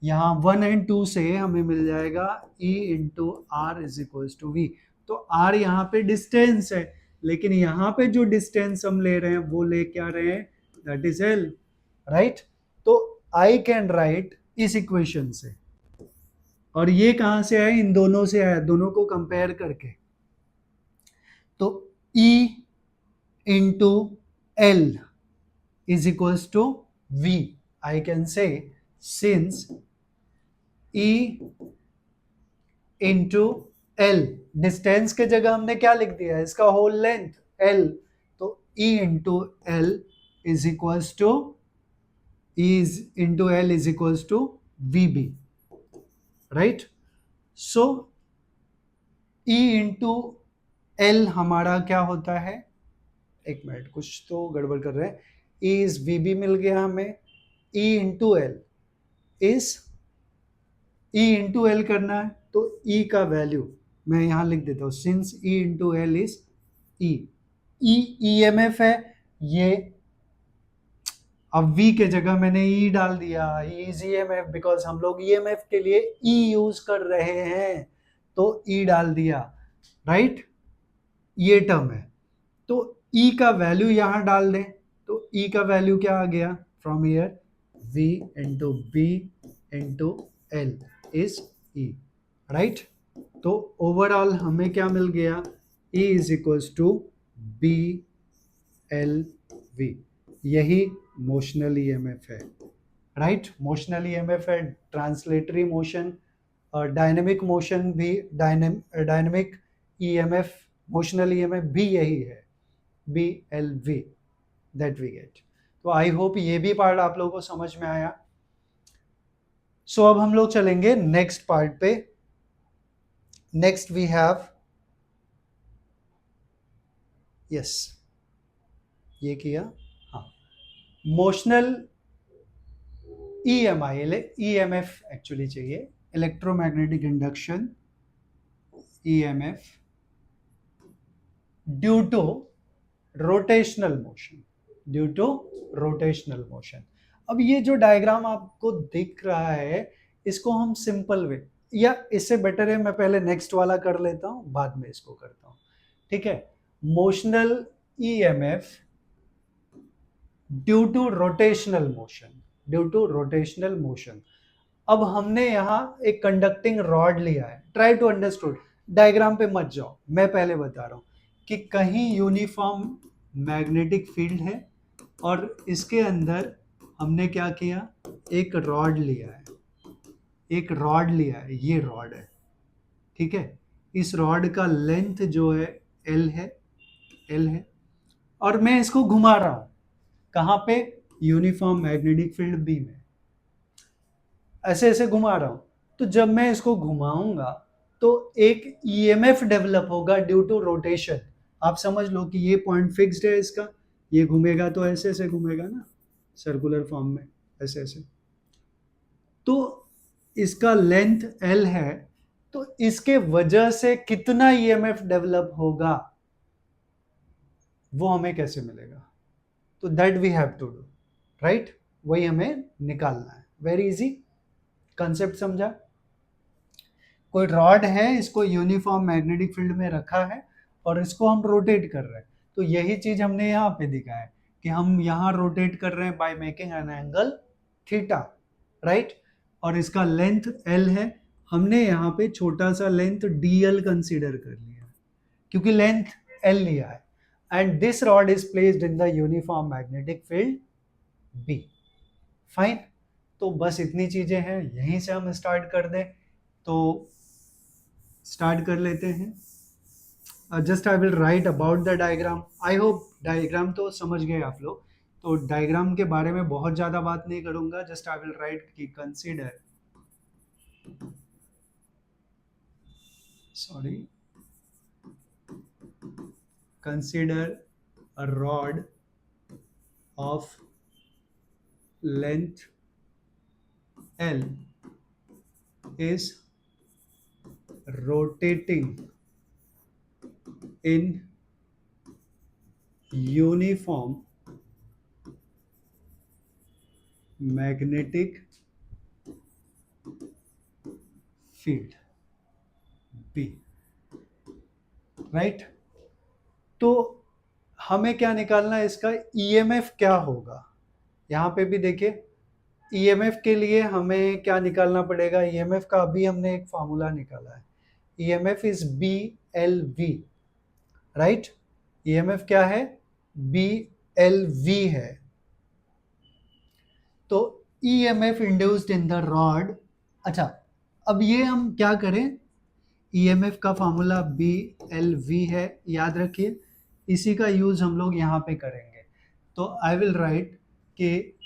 S1: यहाँ 1 एंड 2 से हमें मिल जाएगा E into R is equals to V. तो R यहाँ पे डिस्टेंस है, लेकिन यहाँ पे जो डिस्टेंस हम ले रहे हैं वो ले क्या रहे हैं, दैट इज L, राइट। तो आई कैन राइट इस इक्वेशन से, और ये कहां से आया, इन दोनों से आया, दोनों को कंपेयर करके। तो E into L is equals to V, I can say since E into L, distance के जगह हमने क्या लिख दिया है, इसका होल लेंथ L, तो E into L is equals to L is equals to VB, right. So E into L हमारा क्या होता है, एक मिनट कुछ तो गड़बड़ कर रहे हैं, E इज VB मिल गया हमें, E into L is E into L करना है, तो E का वैल्यू मैं यहां लिख देता हूं, since E into L is E, EMF है ये, अब V के जगह मैंने E डाल दिया, E इज EMF, बिकॉज हम लोग EMF के लिए E यूज कर रहे हैं, तो E डाल दिया, राइट, ये टर्म है। तो E का वैल्यू यहां डाल दें, तो E का वैल्यू क्या आ गया, from here V into B into L is E, right. तो ओवरऑल हमें क्या मिल गया, E is equals to B L V, यही मोशनल ईएमएफ है, राइट। मोशनल ईएमएफ है ट्रांसलेटरी मोशन, और डायनेमिक मोशन भी, डायनेमिक ईएमएफ, मोशनल ईएमएफ भी यही है, BLV, दैट वी गेट। तो आई होप ये भी पार्ट आप लोगों को समझ में आया। सो अब हम लोग चलेंगे नेक्स्ट पार्ट पे। नेक्स्ट वी हैव, यस, ये किया, हाँ, मोशनल EMF एक्चुअली चाहिए, electromagnetic induction EMF due to rotational motion, due to rotational motion. अब ये जो डायग्राम आपको दिख रहा है, इसको हम सिंपल वे, या इससे बेटर है मैं पहले नेक्स्ट वाला कर लेता हूं, बाद में इसको करता हूं, ठीक है। Motional EMF due to rotational motion, due to rotational motion. अब हमने यहाँ एक कंडक्टिंग रॉड लिया है, ट्राई टू अंडरस्टूड, डायग्राम पे मत जाओ, मैं पहले बता रहा हूँ कि कहीं यूनिफॉर्म मैग्नेटिक फील्ड है, और इसके अंदर हमने क्या किया, एक रॉड लिया है, एक रॉड लिया है, ये रॉड है, ठीक है। इस रॉड का लेंथ जो है L है, L है, और मैं इसको घुमा रहा हूं, कहाँ पे, यूनिफॉर्म मैग्नेटिक फील्ड B में, ऐसे ऐसे घुमा रहा हूं। तो जब मैं इसको घुमाऊंगा तो एक ईएमएफ डेवलप होगा ड्यू टू रोटेशन। आप समझ लो कि ये पॉइंट फिक्स्ड है इसका, ये घूमेगा तो ऐसे ऐसे घूमेगा ना, सर्कुलर फॉर्म में, ऐसे ऐसे। तो इसका लेंथ एल है, तो इसके वजह से कितना ईएमएफ डेवलप होगा वो हमें कैसे मिलेगा? तो that we have to do, right? वही हमें निकालना है। वेरी इजी कंसेप्ट, समझा? कोई रॉड है, इसको यूनिफॉर्म मैग्नेटिक फील्ड में रखा है और इसको हम रोटेट कर रहे हैं। तो यही चीज हमने यहाँ पे दिखा है कि हम यहाँ रोटेट कर रहे हैं by making an angle theta, right? और इसका लेंथ एल है, हमने यहाँ पे छोटा सा लेंथ डी एल कंसिडर कर लिया क्योंकि लेंथ एल लिया है। And this rod is placed in the uniform magnetic field B. Fine, तो बस इतनी चीजें हैं, यहीं से हम स्टार्ट कर दें तो स्टार्ट कर लेते हैं। Just I will right about the diagram. I hope diagram तो समझ गए आप लोग, तो डायग्राम के बारे में बहुत ज़्यादा बात नहीं करूंगा। जस्ट आई विल राइट कि consider, sorry, consider a rod of length L is rotating in uniform magnetic field B, right? तो हमें क्या निकालना है, इसका ईएमएफ क्या होगा। यहाँ पे भी देखिए, ईएमएफ के लिए हमें क्या निकालना पड़ेगा। ईएमएफ का अभी हमने एक फॉर्मूला निकाला है, EMF is B L V, right? EMF क्या है, बी एल वी है। तो EMF induced in the rod. अच्छा, अब ये हम क्या करें, ईएमएफ का फॉर्मूला बी एल वी है, याद रखिए, इसी का यूज हम लोग यहाँ पे करेंगे। तो आई विल राइट कि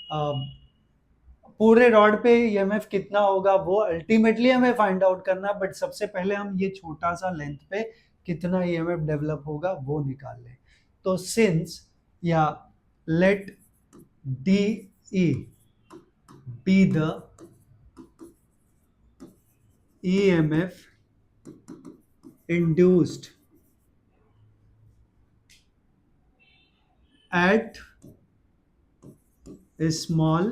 S1: पूरे रॉड पे ईएमएफ कितना होगा वो अल्टीमेटली हमें फाइंड आउट करना, बट सबसे पहले हम ये छोटा सा लेंथ पे कितना ईएमएफ डेवलप होगा वो निकाल लें। तो सिंस या let D E be the EMF induced at a small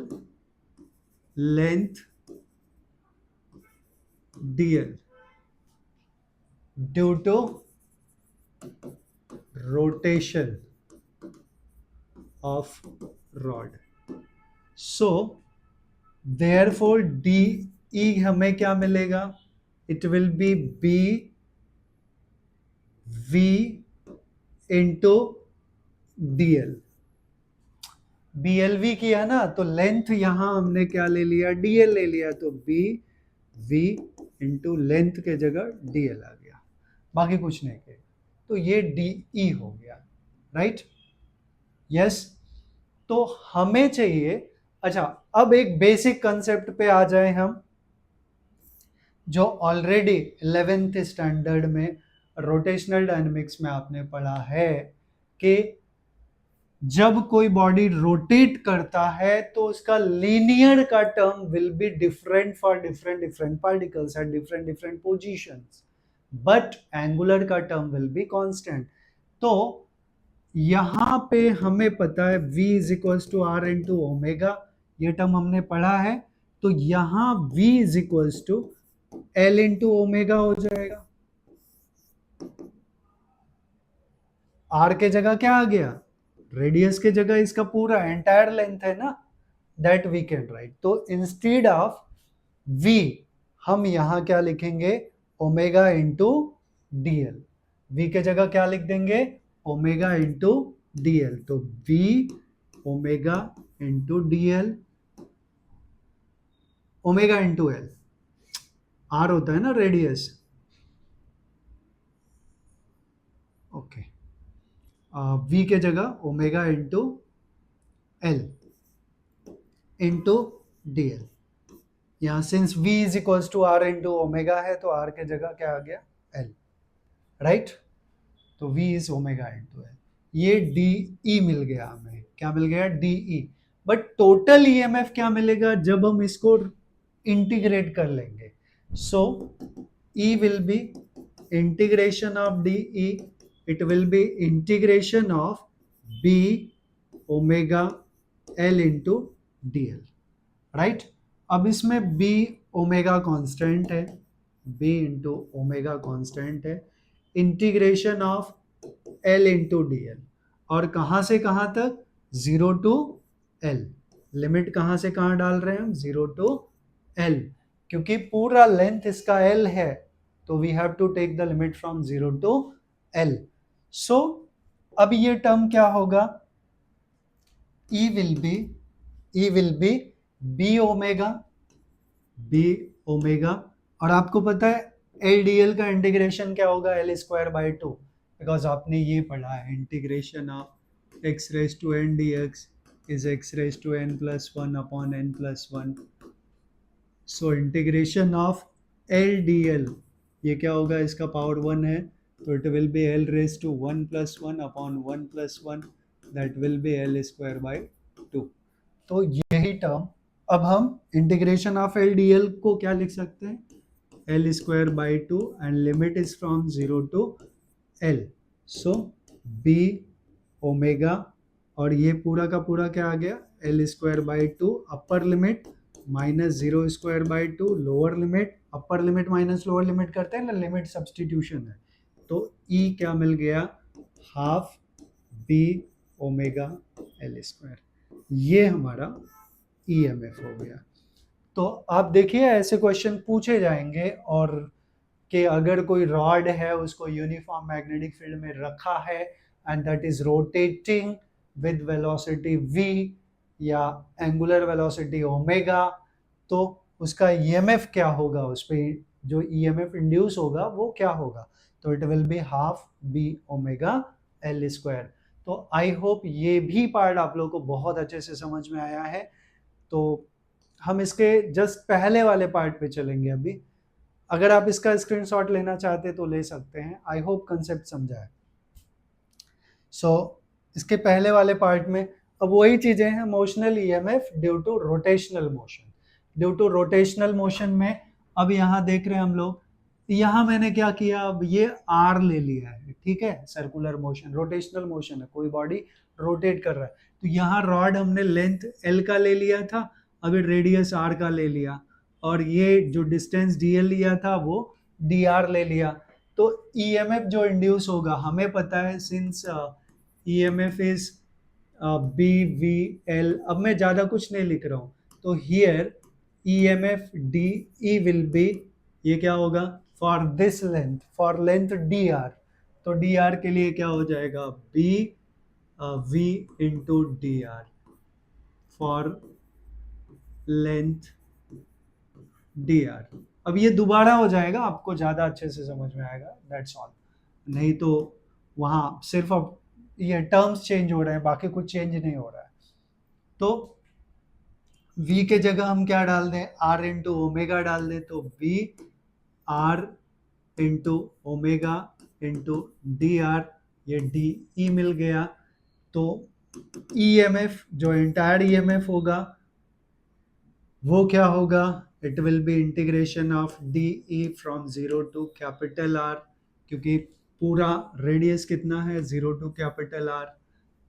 S1: length dl due to rotation of rod. So therefore DE हमें क्या मिलेगा, it will be BV into DL। BLV किया ना, तो लेंथ यहां हमने क्या ले लिया, DL ले लिया, तो BV इंटू लेंथ के जगह DL आ गया, बाकी कुछ नहीं किया। तो ये DE हो गया, राइट? यस। तो हमें चाहिए, अच्छा अब एक बेसिक कंसेप्ट पे आ जाए हम, जो ऑलरेडी 11th स्टैंडर्ड में रोटेशनल डायनेमिक्स में आपने पढ़ा है कि जब कोई बॉडी रोटेट करता है तो उसका लीनियर का term will be different for different different particles at different different positions, but angular का टर्म विल बी कांस्टेंट। तो यहां पे हमें पता है v is equals to R into omega, ये टर्म हमने पढ़ा है। तो यहां v is equals to L into omega हो जाएगा। r के जगह क्या आ गया, रेडियस के जगह इसका पूरा एंटायर लेंथ है ना, दैट वी कैन राइट। तो इंस्टेड ऑफ v हम यहां क्या लिखेंगे, ओमेगा इंटू डीएल। v के जगह क्या लिख देंगे, ओमेगा इंटू डीएल। तो v omega into DL, omega into L, R होता है ना रेडियस, ओके। v के जगह omega into L into DL. यहाँ since v is equals to R into omega है तो r के जगह क्या आ गया l, राइट। तो v is omega into L. ये डी ई मिल गया हमें, क्या मिल गया D E. But total EMF क्या मिलेगा जब हम इसको इंटीग्रेट कर लेंगे। So E will be integration of D E, it will be integration of B omega L into D L, right. अब इसमें बी ओमेगा कांस्टेंट है, बी इंटू ओमेगा कांस्टेंट है, integration of L into D L, और कहां से कहां तक, zero to L. Limit कहां से कहां डाल रहे हैं हम, जीरो टू एल, क्योंकि पूरा लेंथ इसका एल है तो we have to take the limit from zero to L. So अब ये टर्म क्या होगा, E will be B omega, B omega, और आपको पता है एल डी एल का इंटीग्रेशन क्या होगा, L square by two, because आपने ये पढ़ा है integration of X raise to N D X is X raise to N plus one upon N plus one. So integration of L D L, ये क्या होगा, इसका पावर वन है तो it will be L raise to one plus one upon one plus one, that will be L square by two. तो यही term अब हम integration of L D L को क्या लिख सकते हैं, L square by two, and limit is from zero to L. So B omega, और ये पूरा का पूरा क्या आ गया, L square by two upper limit minus zero square by two lower limit, upper limit minus lower limit करते हैं ना, लिमिट सब्सटीट्यूशन है। तो ई क्या मिल गया, half B omega L square, ये हमारा ईएमएफ हो गया। तो आप देखिए ऐसे क्वेश्चन पूछे जाएंगे, और कि अगर कोई रॉड है उसको यूनिफॉर्म मैग्नेटिक फील्ड में रखा है and that is rotating with velocity v या एंगुलर वेलोसिटी ओमेगा, तो उसका ईएमएफ क्या होगा, उस पर जो ईएमएफ इंड्यूस होगा वो क्या होगा, तो it will be half B omega L square. तो आई होप ये भी पार्ट आप लोगों को बहुत अच्छे से समझ में आया है। तो हम इसके जस्ट पहले वाले पार्ट पे चलेंगे अभी। अगर आप इसका स्क्रीनशॉट लेना चाहते तो ले सकते हैं, आई होप कंसेप्ट समझा है। सो इसके पहले वाले पार्ट में अब वही चीजें हैं, motional EMF due to rotational motion. Due to rotational motion में अब यहाँ देख रहे हैं हम लोग, यहाँ मैंने क्या किया, अब ये आर ले लिया है, ठीक है, सर्कुलर मोशन, रोटेशनल मोशन है, कोई बॉडी रोटेट कर रहा है, तो यहाँ रॉड हमने लेंथ एल का ले लिया था, अभी रेडियस आर का ले लिया, और ये जो डिस्टेंस डी एल लिया था वो डी आर ले लिया। तो ईएमएफ जो इंड्यूस होगा हमें पता है, since EMF is B V L, अब मैं ज़्यादा कुछ नहीं लिख रहा हूँ, तो here EMF D E will be, ये क्या होगा, for this length, for length D R, तो डी आर के लिए क्या हो जाएगा, B V into D R for length D R. अब ये दोबारा हो जाएगा, आपको ज़्यादा अच्छे से समझ में आएगा, दैट्स ऑल। नहीं तो वहाँ सिर्फ अब ये टर्म्स चेंज हो रहे हैं, बाकी कुछ चेंज नहीं हो रहा है। तो v के जगह हम क्या डाल दें, r इंटू ओमेगा डाल दें, तो v r into omega into D are, ये डी ई मिल गया। तो ईएमएफ जो एंटायर ईएमएफ होगा वो क्या होगा, it will be integration of D E from zero to capital R, क्योंकि पूरा रेडियस कितना है, zero to capital R,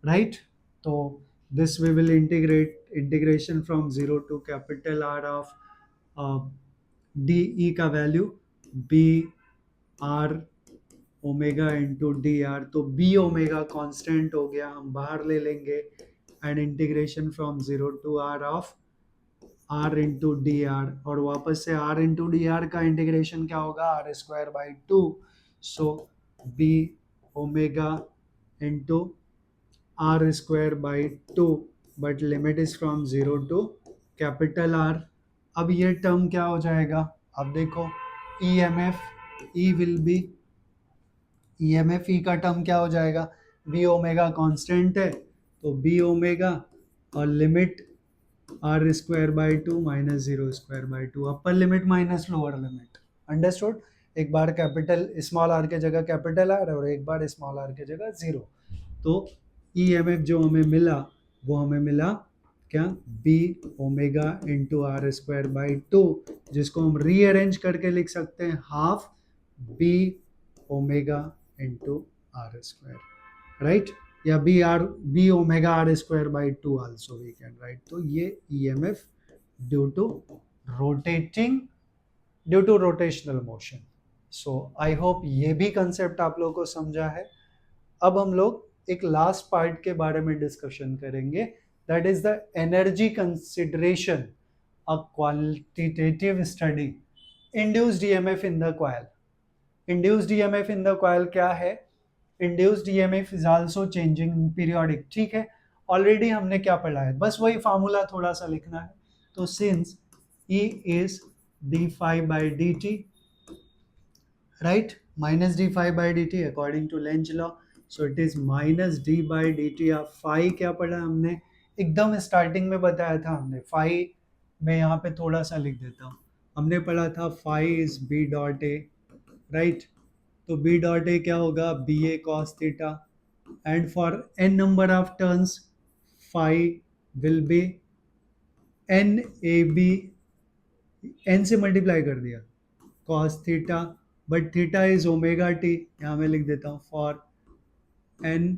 S1: right. तो this we will integration from 0 to capital R of dE का value b r omega into D R, तो b omega constant हो गया, हम बाहर ले लेंगे, and integration from 0 to r of r into D R, और वापस से r इंटू डी आर का इंटीग्रेशन क्या होगा, r square by two, so b omega into r square by 2, but limit is from 0 to capital R। अब ये term क्या हो जाएगा, अब देखो EMF E will be, EMF E का टर्म क्या हो जाएगा, B ओमेगा कांस्टेंट है तो B ओमेगा, और limit R square by two minus zero square by two, upper limit minus lower limit, understood. एक बार कैपिटल स्मॉल आर के जगह कैपिटल आर और एक बार स्मॉल आर के जगह जीरो। तो ई एम एफ जो हमें मिला वो हमें मिला क्या, B omega into R square by two, जिसको हम रीअरेंज करके लिख सकते हैं half B omega into R square, right, या B omega R square by two also we can write. तो ये E M F due to rotating, due to rotational motion. So I hope ये भी concept आप लोगों को समझा है। अब हम लोग एक लास्ट पार्ट के बारे में डिस्कशन करेंगे, that is the energy consideration, a quantitative study, induced EMF in the coil. Induced EMF in the coil क्या है, induced EMF is also changing periodic, ठीक है, ऑलरेडी हमने क्या पढ़ा है, बस वही फार्मूला थोड़ा सा लिखना है। तो since E is d phi by dt, right, minus d phi by dt according to Lenz law, so it is minus d by dt of phi। क्या पढ़ा हमने, एकदम स्टार्टिंग में बताया था हमने phi, मैं यहाँ पे थोड़ा सा लिख देता हूँ, हमने पढ़ा था phi is b dot a, right, तो b dot a क्या होगा, b a cos theta, and for n number of turns phi will be n a b, n से मल्टीप्लाई कर दिया cos theta, but theta is omega T, यहाँ मैं लिख देता हूँ for n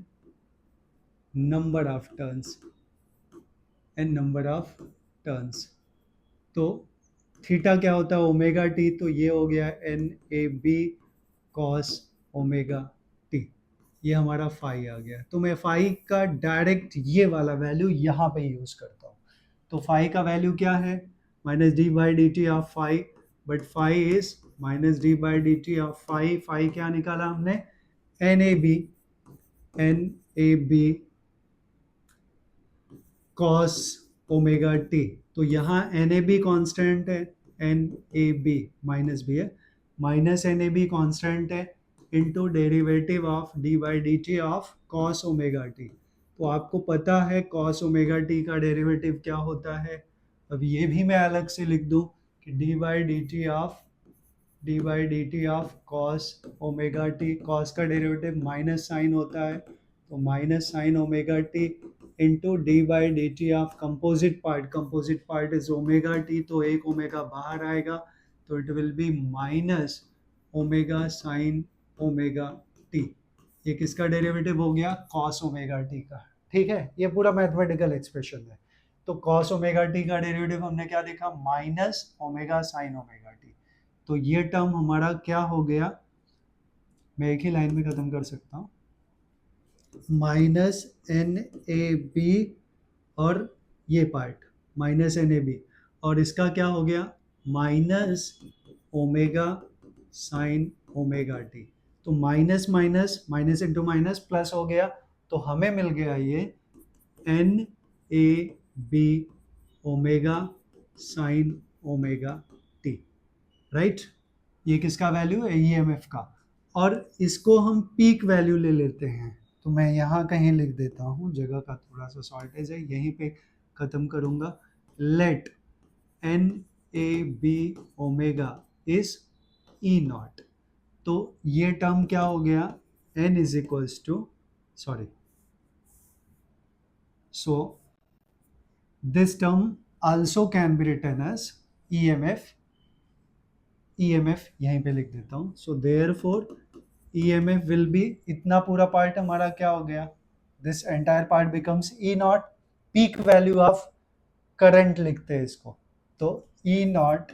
S1: number of turns, n number of turns. तो theta क्या होता है, ओमेगा टी, तो ये हो गया n A B cos omega T, ये हमारा फाई आ गया। तो मैं फाई का डायरेक्ट ये वाला वैल्यू यहाँ पे यूज करता हूँ। तो फाई का वैल्यू क्या है, minus D by D T of phi, but phi is minus D by D T of phi, phi क्या निकाला हमने, N A B cos omega T. तो यहाँ एन ए बी कॉन्स्टेंट है, N A B minus B है, minus N A B constant है into derivative of D by D T of cos omega T. तो आपको पता है cos omega T का डेरिवेटिव क्या होता है, अब ये भी मैं अलग से लिख दूं कि D by D T of cos omega T, cos का डेरिवेटिव माइनस साइन होता है, तो minus sign omega T into D by D T of composite part is omega T, तो एक ओमेगा बाहर आएगा, तो it will be minus omega sine omega T. ये किसका डेरिवेटिव हो गया, कॉस ओमेगा टी का, ठीक है, ये पूरा मैथमेटिकल एक्सप्रेशन है। तो कॉस ओमेगा टी का डेरिवेटिव हमने क्या देखा, minus omega sine omega T. तो ये टर्म हमारा क्या हो गया, मैं एक ही लाइन में खत्म कर सकता हूँ, माइनस एन ए बी और ये part minus N A B, और इसका क्या हो गया, minus omega sine omega T. तो minus minus minus into minus plus हो गया, तो हमें मिल गया ये N A B omega sine omega T, right. ये किसका वैल्यू है, ई एम एफ का, और इसको हम पीक वैल्यू ले लेते हैं। तो मैं यहाँ कहीं लिख देता हूँ, जगह का थोड़ा सा शॉर्टेज है, यहीं पे ख़त्म करूँगा, let N A B omega is E naught. तो ये टर्म क्या हो गया, n is equals to, sorry, so this term also can be written as EMF, यहीं पे लिख देता हूँ। So therefore EMF will be, इतना पूरा पार्ट हमारा क्या हो गया, this entire part becomes E naught, peak value of current लिखते हैं इसको, तो E naught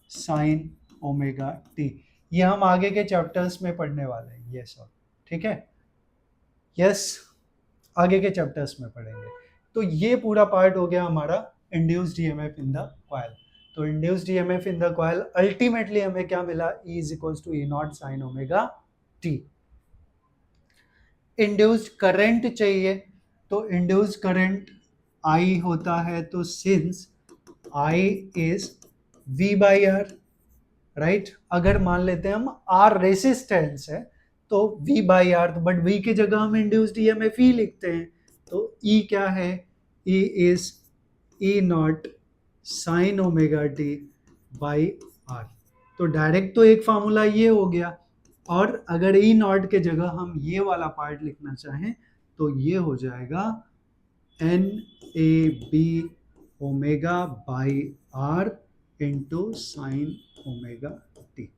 S1: sine omega T. ये हम आगे के चैप्टर्स में पढ़ने वाले हैं, ये सब ठीक है, यस, आगे के चैप्टर्स में पढ़ेंगे। तो ये पूरा पार्ट हो गया हमारा induced EMF in the coil. तो induced EMF in the coil ultimately हमें क्या मिला, E is equals to E naught sine omega T. Induced current चाहिए, तो इंड्यूस्ड करंट I होता है, तो since I is V by R, right, अगर मान लेते हैं हम R रेसिस्टेंस है तो V by R, but V की जगह हम इंड्यूस्ड ईएमएफ ही लिखते हैं, तो E क्या है, E is E naught sine omega T by R. तो डायरेक्ट तो एक फार्मूला ये हो गया, और अगर ई नॉट के जगह हम ये वाला पार्ट लिखना चाहें तो ये हो जाएगा N A B omega by R into sine omega T.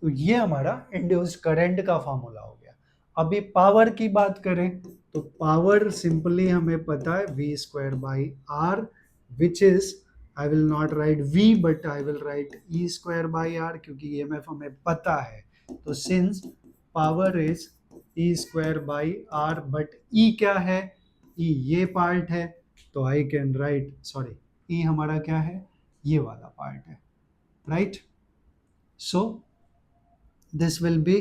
S1: तो ये हमारा इंड्यूस्ड करंट का फॉर्मूला हो गया। अभी पावर की बात करें तो पावर सिंपली हमें पता है V square by R, which is I will not write V but I will write E square by R, क्योंकि ईएमएफ हमें पता है। तो since power is E square by R, but E क्या है, ई ये पार्ट है, तो I can write, sorry E हमारा क्या है, ये वाला पार्ट है, right. So this will be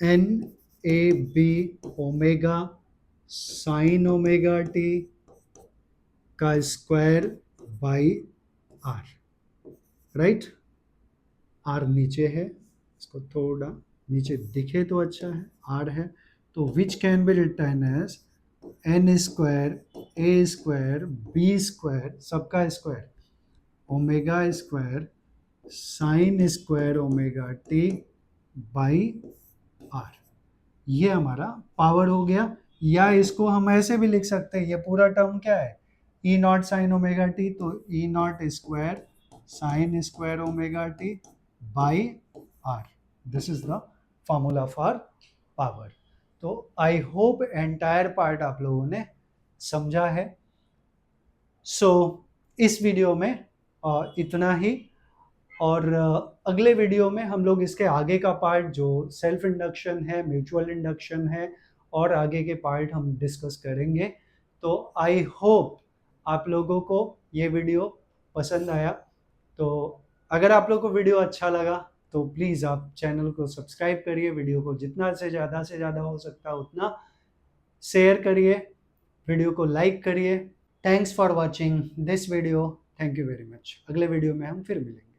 S1: N A B omega sine omega T का square by R, right. R नीचे है, इसको थोड़ा नीचे दिखे तो अच्छा है, आर है, तो which can be written as N square A square B square, सबका square, omega square sine square omega T by R. ये हमारा पावर हो गया। या इसको हम ऐसे भी लिख सकते हैं, ये पूरा टर्म क्या है, E naught sine omega T, तो E naught square sine square omega T by R. This is the formula for power. तो आई होप एंटायर पार्ट आप लोगों ने समझा है। सो इस वीडियो में इतना ही, और अगले वीडियो में हम लोग इसके आगे का पार्ट जो सेल्फ इंडक्शन है, म्यूचुअल इंडक्शन है, और आगे के पार्ट हम डिस्कस करेंगे। तो आई होप आप लोगों को ये वीडियो पसंद आया। तो अगर आप लोगों को वीडियो अच्छा लगा तो प्लीज़ आप चैनल को सब्सक्राइब करिए, वीडियो को जितना से ज़्यादा हो सकता है उतना शेयर करिए, वीडियो को लाइक करिए। Thanks for watching this video, thank you very much. अगले वीडियो में हम फिर मिलेंगे।